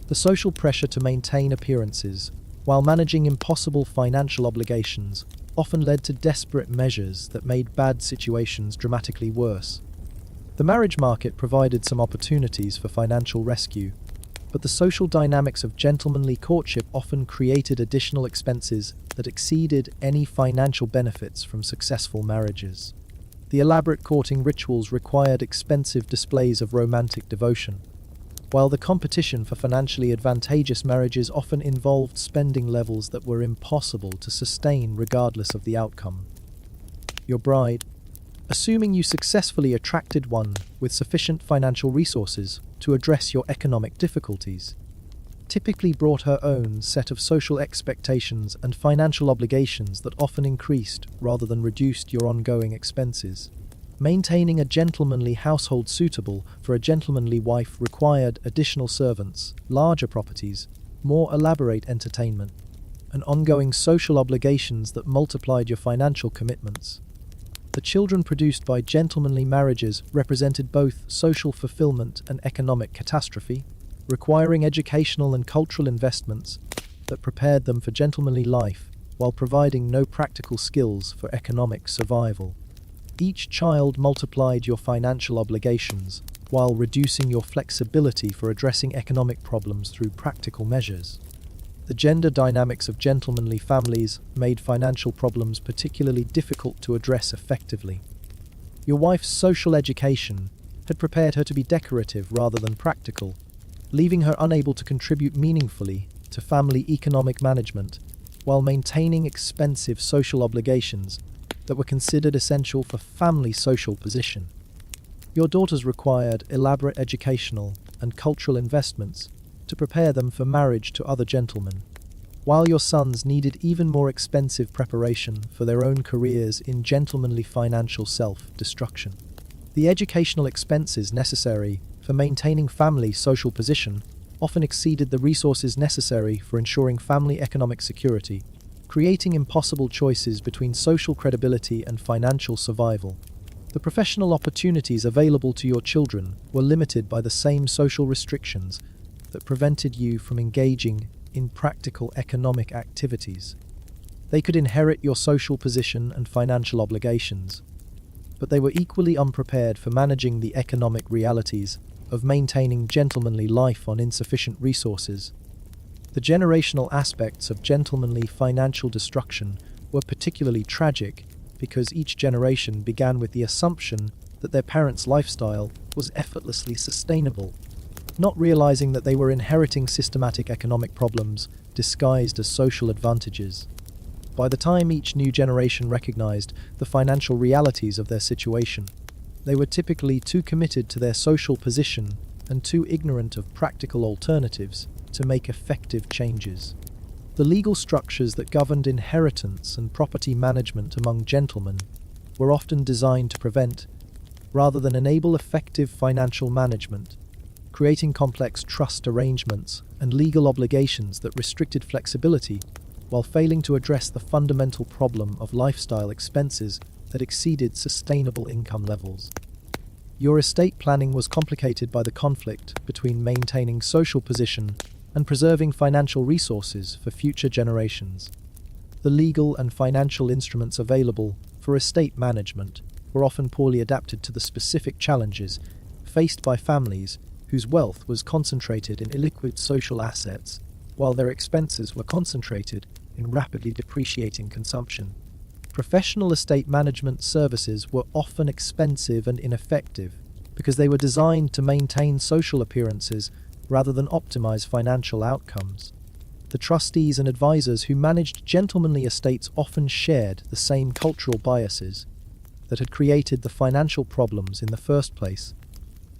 [SPEAKER 1] The social pressure to maintain appearances, while managing impossible financial obligations, often led to desperate measures that made bad situations dramatically worse. The marriage market provided some opportunities for financial rescue, but the social dynamics of gentlemanly courtship often created additional expenses that exceeded any financial benefits from successful marriages. The elaborate courting rituals required expensive displays of romantic devotion, while the competition for financially advantageous marriages often involved spending levels that were impossible to sustain regardless of the outcome. Your bride, assuming you successfully attracted one with sufficient financial resources to address your economic difficulties, typically brought her own set of social expectations and financial obligations that often increased rather than reduced your ongoing expenses. Maintaining a gentlemanly household suitable for a gentlemanly wife required additional servants, larger properties, more elaborate entertainment, and ongoing social obligations that multiplied your financial commitments. The children produced by gentlemanly marriages represented both social fulfillment and economic catastrophe, requiring educational and cultural investments that prepared them for gentlemanly life while providing no practical skills for economic survival. Each child multiplied your financial obligations while reducing your flexibility for addressing economic problems through practical measures. The gender dynamics of gentlemanly families made financial problems particularly difficult to address effectively. Your wife's social education had prepared her to be decorative rather than practical, leaving her unable to contribute meaningfully to family economic management while maintaining expensive social obligations that were considered essential for family social position. Your daughters required elaborate educational and cultural investments to prepare them for marriage to other gentlemen, while your sons needed even more expensive preparation for their own careers in gentlemanly financial self-destruction. The educational expenses necessary for maintaining family social position often exceeded the resources necessary for ensuring family economic security, creating impossible choices between social credibility and financial survival. The professional opportunities available to your children were limited by the same social restrictions that prevented you from engaging in practical economic activities. They could inherit your social position and financial obligations, but they were equally unprepared for managing the economic realities of maintaining gentlemanly life on insufficient resources. The generational aspects of gentlemanly financial destruction were particularly tragic because each generation began with the assumption that their parents' lifestyle was effortlessly sustainable, not realizing that they were inheriting systematic economic problems disguised as social advantages. By the time each new generation recognized the financial realities of their situation, they were typically too committed to their social position and too ignorant of practical alternatives to make effective changes. The legal structures that governed inheritance and property management among gentlemen were often designed to prevent, rather than enable, effective financial management, creating complex trust arrangements and legal obligations that restricted flexibility while failing to address the fundamental problem of lifestyle expenses that exceeded sustainable income levels. Your estate planning was complicated by the conflict between maintaining social position and preserving financial resources for future generations. The legal and financial instruments available for estate management were often poorly adapted to the specific challenges faced by families whose wealth was concentrated in illiquid social assets, while their expenses were concentrated in rapidly depreciating consumption. Professional estate management services were often expensive and ineffective because they were designed to maintain social appearances rather than optimize financial outcomes. The trustees and advisors who managed gentlemanly estates often shared the same cultural biases that had created the financial problems in the first place,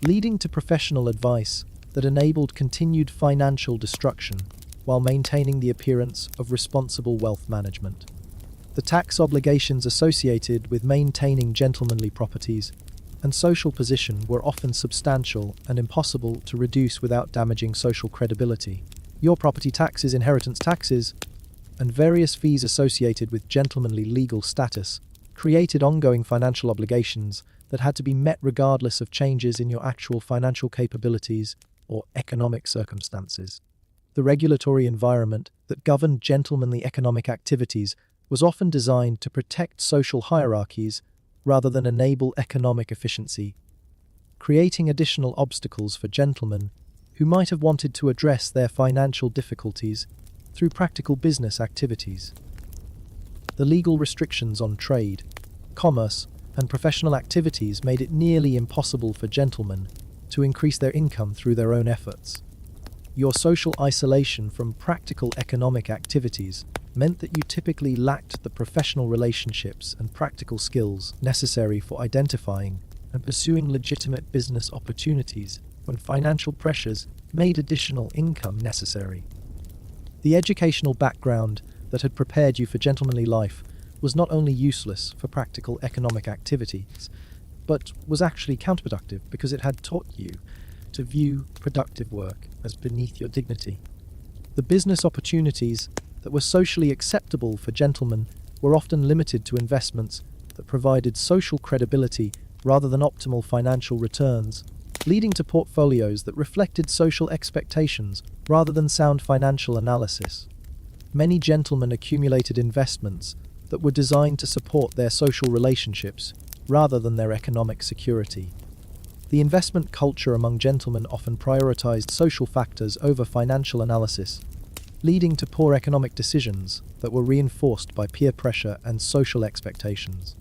[SPEAKER 1] leading to professional advice that enabled continued financial destruction while maintaining the appearance of responsible wealth management. The tax obligations associated with maintaining gentlemanly properties and social position were often substantial and impossible to reduce without damaging social credibility. Your property taxes, inheritance taxes, and various fees associated with gentlemanly legal status created ongoing financial obligations that had to be met regardless of changes in your actual financial capabilities or economic circumstances. The regulatory environment that governed gentlemanly economic activities was often designed to protect social hierarchies rather than enable economic efficiency, creating additional obstacles for gentlemen who might have wanted to address their financial difficulties through practical business activities. The legal restrictions on trade, commerce, and professional activities made it nearly impossible for gentlemen to increase their income through their own efforts. Your social isolation from practical economic activities meant that you typically lacked the professional relationships and practical skills necessary for identifying and pursuing legitimate business opportunities when financial pressures made additional income necessary. The educational background that had prepared you for gentlemanly life was not only useless for practical economic activities, but was actually counterproductive because it had taught you to view productive work as beneath your dignity. The business opportunities that were socially acceptable for gentlemen were often limited to investments that provided social credibility rather than optimal financial returns, leading to portfolios that reflected social expectations rather than sound financial analysis. Many gentlemen accumulated investments that were designed to support their social relationships rather than their economic security. The investment culture among gentlemen often prioritized social factors over financial analysis, leading to poor economic decisions that were reinforced by peer pressure and social expectations.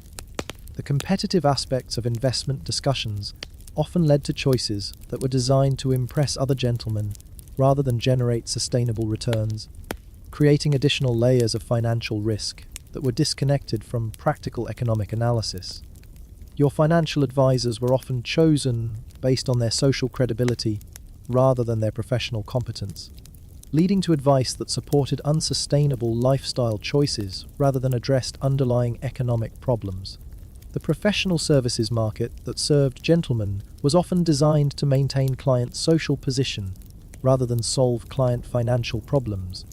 [SPEAKER 1] The competitive aspects of investment discussions often led to choices that were designed to impress other gentlemen rather than generate sustainable returns, creating additional layers of financial risk that were disconnected from practical economic analysis. Your financial advisors were often chosen based on their social credibility rather than their professional competence, leading to advice that supported unsustainable lifestyle choices rather than addressed underlying economic problems. The professional services market that served gentlemen was often designed to maintain client social position rather than solve client financial problems,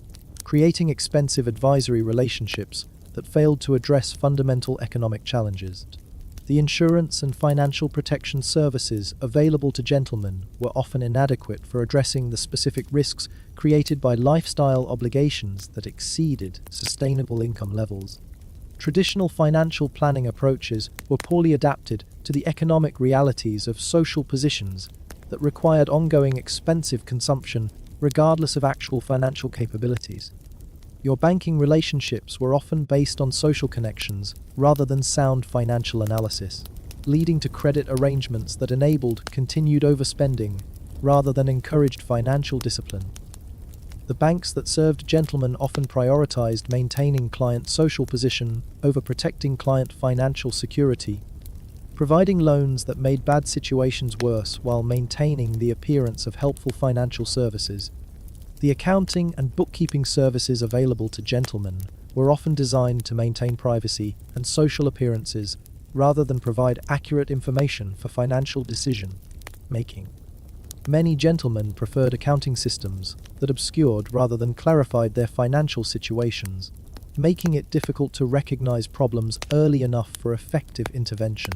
[SPEAKER 1] creating expensive advisory relationships that failed to address fundamental economic challenges. The insurance and financial protection services available to gentlemen were often inadequate for addressing the specific risks created by lifestyle obligations that exceeded sustainable income levels. Traditional financial planning approaches were poorly adapted to the economic realities of social positions that required ongoing expensive consumption regardless of actual financial capabilities. Your banking relationships were often based on social connections rather than sound financial analysis, leading to credit arrangements that enabled continued overspending rather than encouraged financial discipline. The banks that served gentlemen often prioritized maintaining client social position over protecting client financial security, providing loans that made bad situations worse while maintaining the appearance of helpful financial services. The accounting and bookkeeping services available to gentlemen were often designed to maintain privacy and social appearances rather than provide accurate information for financial decision-making. Many gentlemen preferred accounting systems that obscured rather than clarified their financial situations, making it difficult to recognize problems early enough for effective intervention.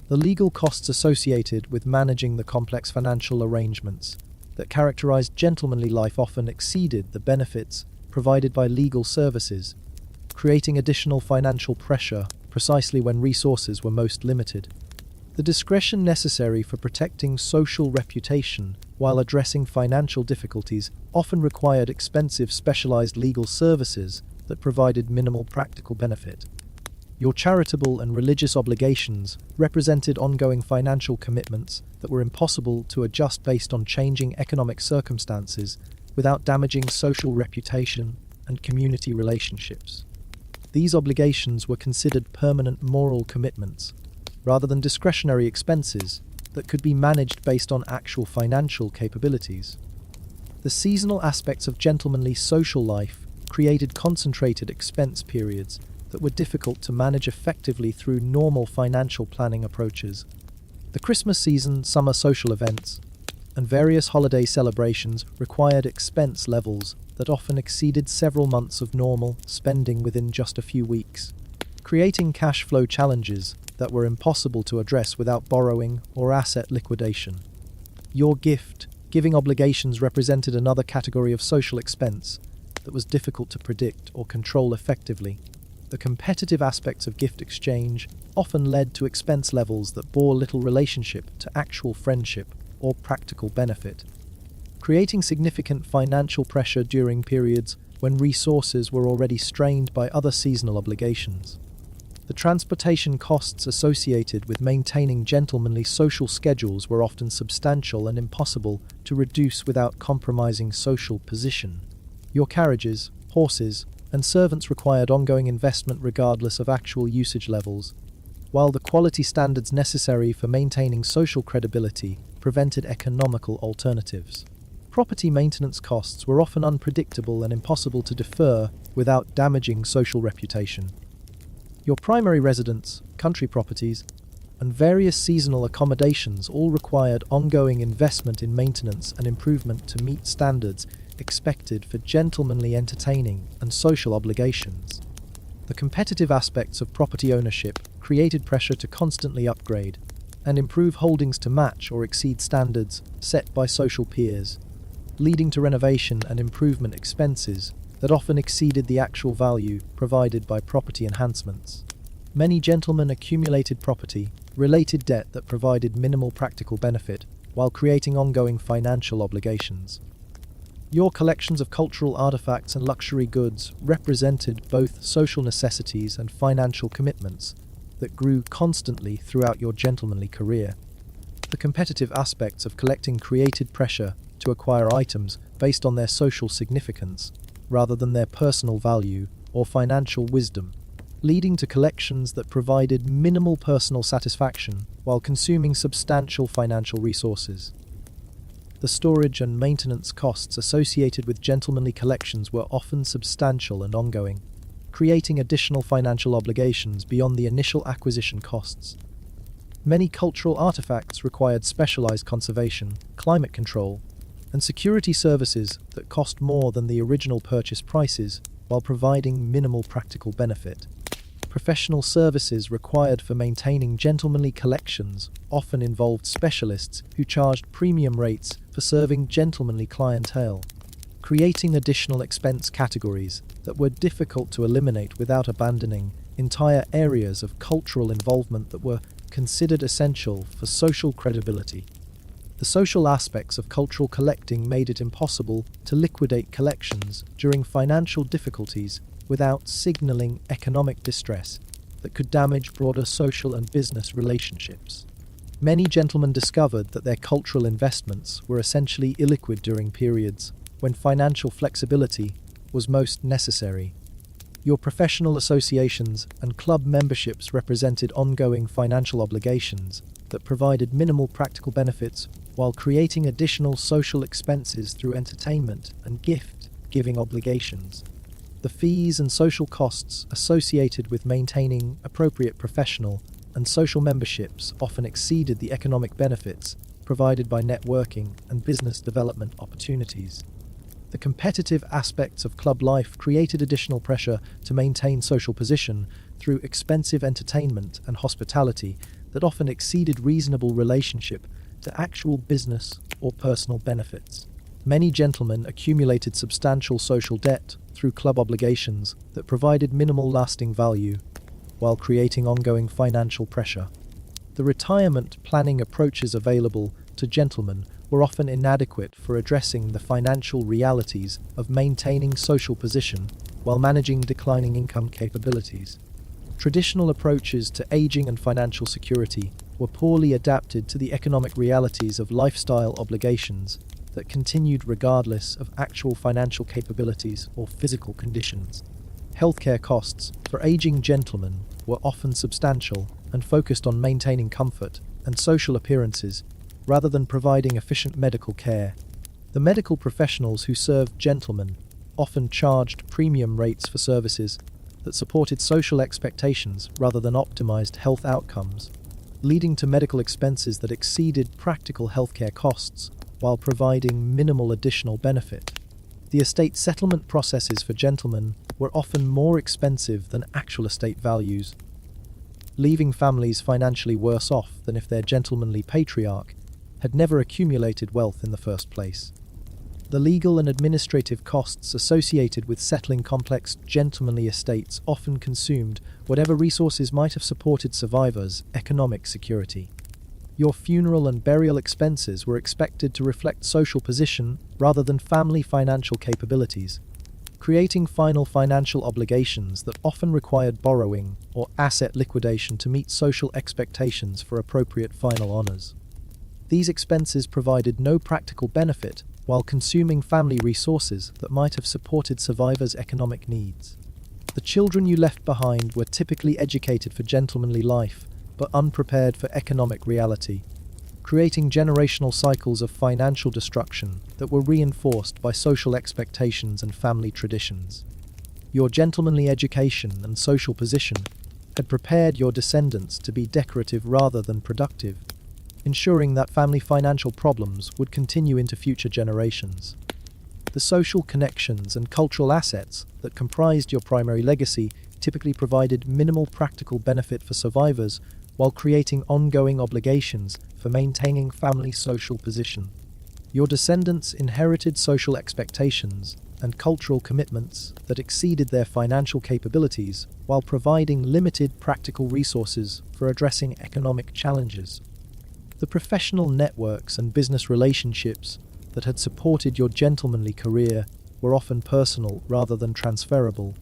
[SPEAKER 1] The legal costs associated with managing the complex financial arrangements that characterized gentlemanly life often exceeded the benefits provided by legal services, creating additional financial pressure precisely when resources were most limited. The discretion necessary for protecting social reputation while addressing financial difficulties often required expensive specialized legal services that provided minimal practical benefit. Your charitable and religious obligations represented ongoing financial commitments that were impossible to adjust based on changing economic circumstances without damaging social reputation and community relationships. These obligations were considered permanent moral commitments, rather than discretionary expenses that could be managed based on actual financial capabilities. The seasonal aspects of gentlemanly social life created concentrated expense periods that were difficult to manage effectively through normal financial planning approaches. The Christmas season, summer social events, and various holiday celebrations required expense levels that often exceeded several months of normal spending within just a few weeks, creating cash flow challenges that were impossible to address without borrowing or asset liquidation. Your giving obligations represented another category of social expense that was difficult to predict or control effectively. The competitive aspects of gift exchange often led to expense levels that bore little relationship to actual friendship or practical benefit, creating significant financial pressure during periods when resources were already strained by other seasonal obligations. The transportation costs associated with maintaining gentlemanly social schedules were often substantial and impossible to reduce without compromising social position. Your carriages, horses, and servants required ongoing investment regardless of actual usage levels, while the quality standards necessary for maintaining social credibility prevented economical alternatives. Property maintenance costs were often unpredictable and impossible to defer without damaging social reputation. Your primary residence, country properties, and various seasonal accommodations all required ongoing investment in maintenance and improvement to meet standards expected for gentlemanly entertaining and social obligations. The competitive aspects of property ownership created pressure to constantly upgrade and improve holdings to match or exceed standards set by social peers, leading to renovation and improvement expenses that often exceeded the actual value provided by property enhancements. Many gentlemen accumulated property-related debt that provided minimal practical benefit while creating ongoing financial obligations. Your collections of cultural artifacts and luxury goods represented both social necessities and financial commitments that grew constantly throughout your gentlemanly career. The competitive aspects of collecting created pressure to acquire items based on their social significance rather than their personal value or financial wisdom, leading to collections that provided minimal personal satisfaction while consuming substantial financial resources. The storage and maintenance costs associated with gentlemanly collections were often substantial and ongoing, creating additional financial obligations beyond the initial acquisition costs. Many cultural artifacts required specialized conservation, climate control, and security services that cost more than the original purchase prices while providing minimal practical benefit. Professional services required for maintaining gentlemanly collections often involved specialists who charged premium rates for serving gentlemanly clientele, creating additional expense categories that were difficult to eliminate without abandoning entire areas of cultural involvement that were considered essential for social credibility. The social aspects of cultural collecting made it impossible to liquidate collections during financial difficulties without signaling economic distress that could damage broader social and business relationships. Many gentlemen discovered that their cultural investments were essentially illiquid during periods when financial flexibility was most necessary. Your professional associations and club memberships represented ongoing financial obligations that provided minimal practical benefits while creating additional social expenses through entertainment and gift-giving obligations. The fees and social costs associated with maintaining appropriate professional and social memberships often exceeded the economic benefits provided by networking and business development opportunities. The competitive aspects of club life created additional pressure to maintain social position through expensive entertainment and hospitality that often exceeded reasonable relationship to actual business or personal benefits. Many gentlemen accumulated substantial social debt through club obligations that provided minimal lasting value, while creating ongoing financial pressure. The retirement planning approaches available to gentlemen were often inadequate for addressing the financial realities of maintaining social position while managing declining income capabilities. Traditional approaches to aging and financial security were poorly adapted to the economic realities of lifestyle obligations that continued regardless of actual financial capabilities or physical conditions. Healthcare costs for aging gentlemen were often substantial and focused on maintaining comfort and social appearances rather than providing efficient medical care. The medical professionals who served gentlemen often charged premium rates for services that supported social expectations rather than optimized health outcomes, leading to medical expenses that exceeded practical healthcare costs while providing minimal additional benefit. The estate settlement processes for gentlemen were often more expensive than actual estate values, leaving families financially worse off than if their gentlemanly patriarch had never accumulated wealth in the first place. The legal and administrative costs associated with settling complex gentlemanly estates often consumed whatever resources might have supported survivors' economic security. Your funeral and burial expenses were expected to reflect social position rather than family financial capabilities, creating final financial obligations that often required borrowing or asset liquidation to meet social expectations for appropriate final honors. These expenses provided no practical benefit while consuming family resources that might have supported survivors' economic needs. The children you left behind were typically educated for gentlemanly life, but unprepared for economic reality, creating generational cycles of financial destruction that were reinforced by social expectations and family traditions. Your gentlemanly education and social position had prepared your descendants to be decorative rather than productive, ensuring that family financial problems would continue into future generations. The social connections and cultural assets that comprised your primary legacy typically provided minimal practical benefit for survivors while creating ongoing obligations for maintaining family social position. Your descendants inherited social expectations and cultural commitments that exceeded their financial capabilities while providing limited practical resources for addressing economic challenges. The professional networks and business relationships that had supported your gentlemanly career were often personal rather than transferable,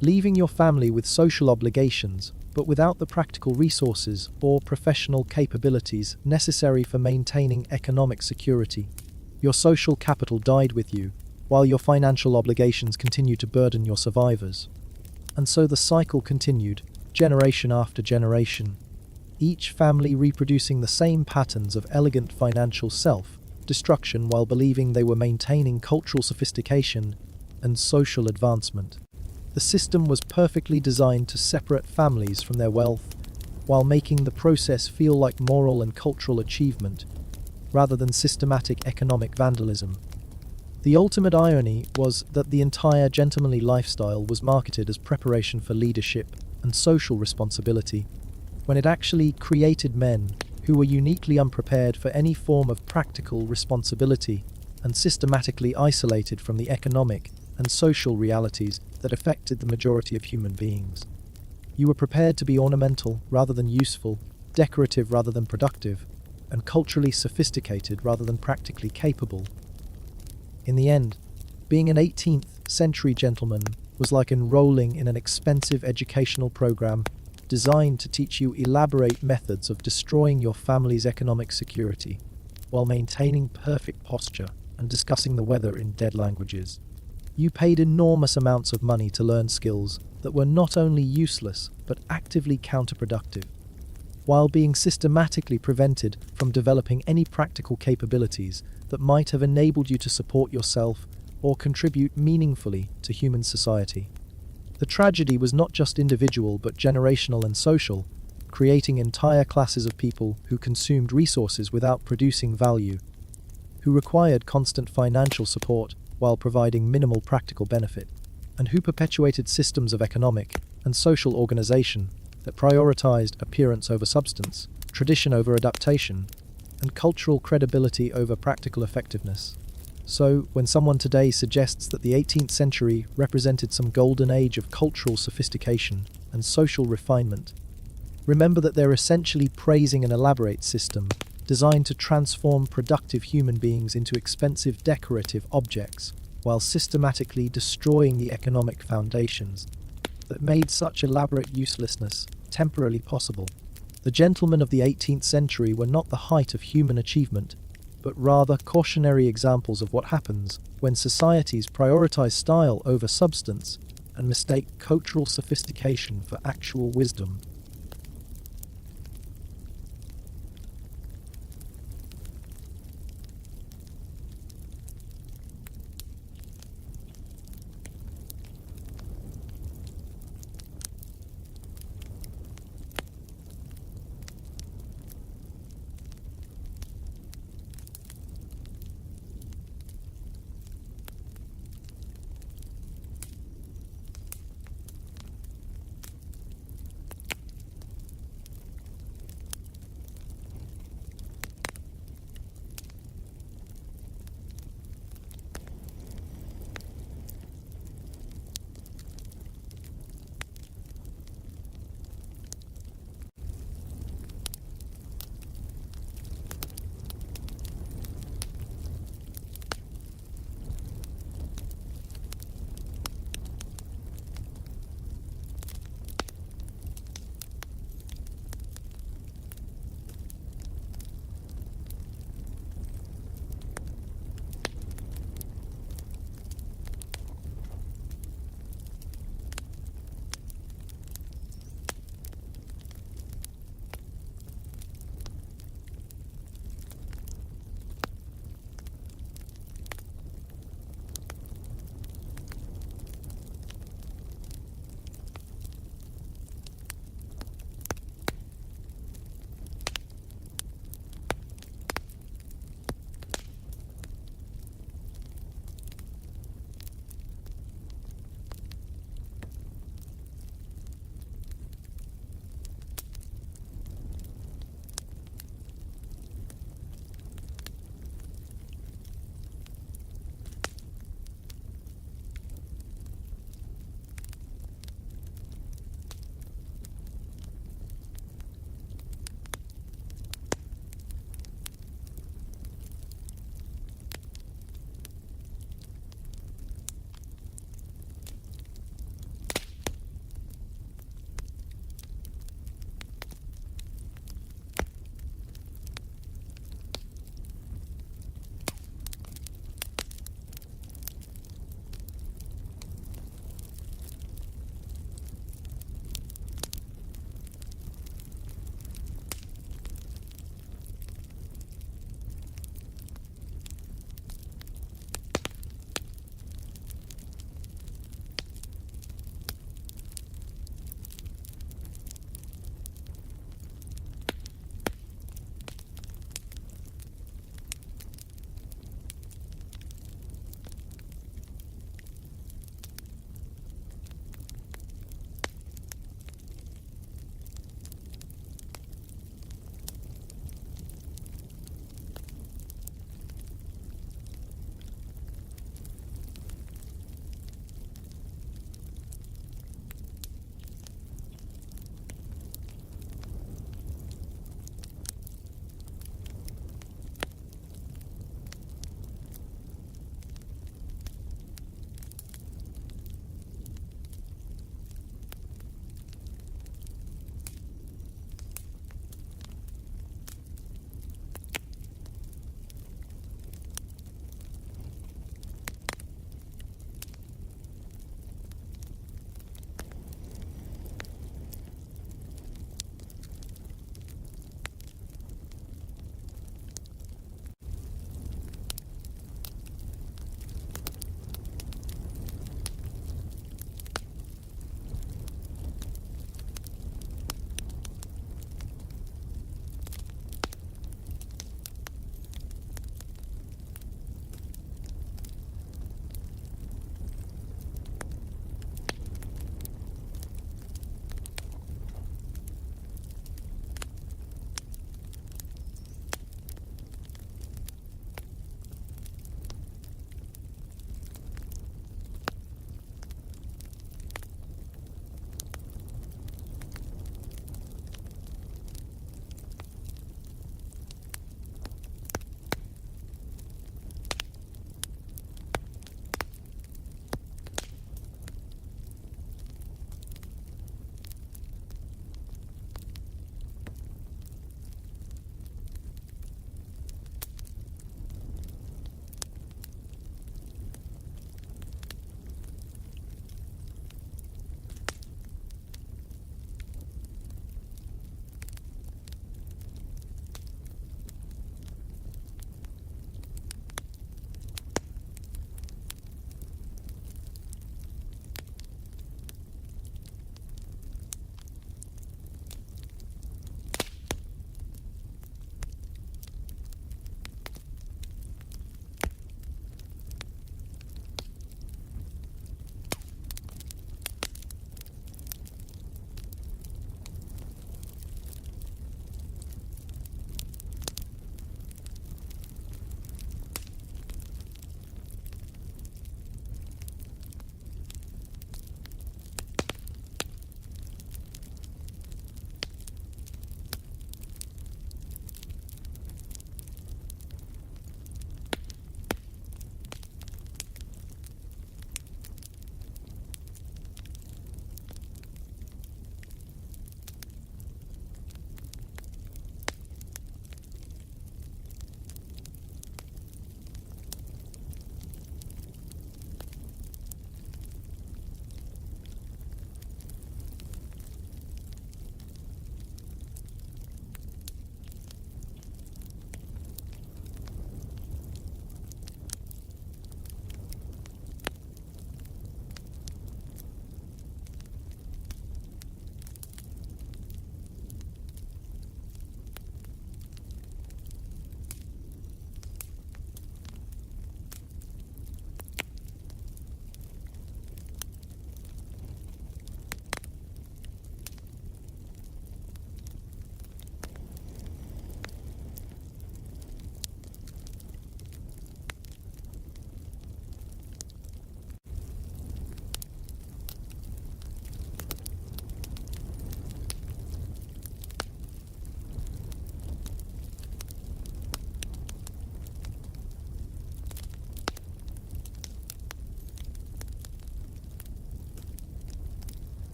[SPEAKER 1] leaving your family with social obligations but without the practical resources or professional capabilities necessary for maintaining economic security. Your social capital died with you, while your financial obligations continued to burden your survivors. And so the cycle continued, generation after generation, each family reproducing the same patterns of elegant financial self-destruction while believing they were maintaining cultural sophistication and social advancement. The system was perfectly designed to separate families from their wealth, while making the process feel like moral and cultural achievement, rather than systematic economic vandalism. The ultimate irony was that the entire gentlemanly lifestyle was marketed as preparation for leadership and social responsibility, when it actually created men who were uniquely unprepared for any form of practical responsibility and systematically isolated from the economic and social realities that affected the majority of human beings. You were prepared to be ornamental rather than useful, decorative rather than productive, and culturally sophisticated rather than practically capable. In the end, being an 18th century gentleman was like enrolling in an expensive educational program designed to teach you elaborate methods of destroying your family's economic security, while maintaining perfect posture and discussing the weather in dead languages. You paid enormous amounts of money to learn skills that were not only useless but actively counterproductive, while being systematically prevented from developing any practical capabilities that might have enabled you to support yourself or contribute meaningfully to human society. The tragedy was not just individual but generational and social, creating entire classes of people who consumed resources without producing value, who required constant financial support while providing minimal practical benefit, and who perpetuated systems of economic and social organization that prioritized appearance over substance, tradition over adaptation, and cultural credibility over practical effectiveness. So, when someone today suggests that the 18th century represented some golden age of cultural sophistication and social refinement, remember that they're essentially praising an elaborate system designed to transform productive human beings into expensive decorative objects while systematically destroying the economic foundations that made such elaborate uselessness temporarily possible. The gentlemen of the 18th century were not the height of human achievement, but rather cautionary examples of what happens when societies prioritize style over substance and mistake cultural sophistication for actual wisdom.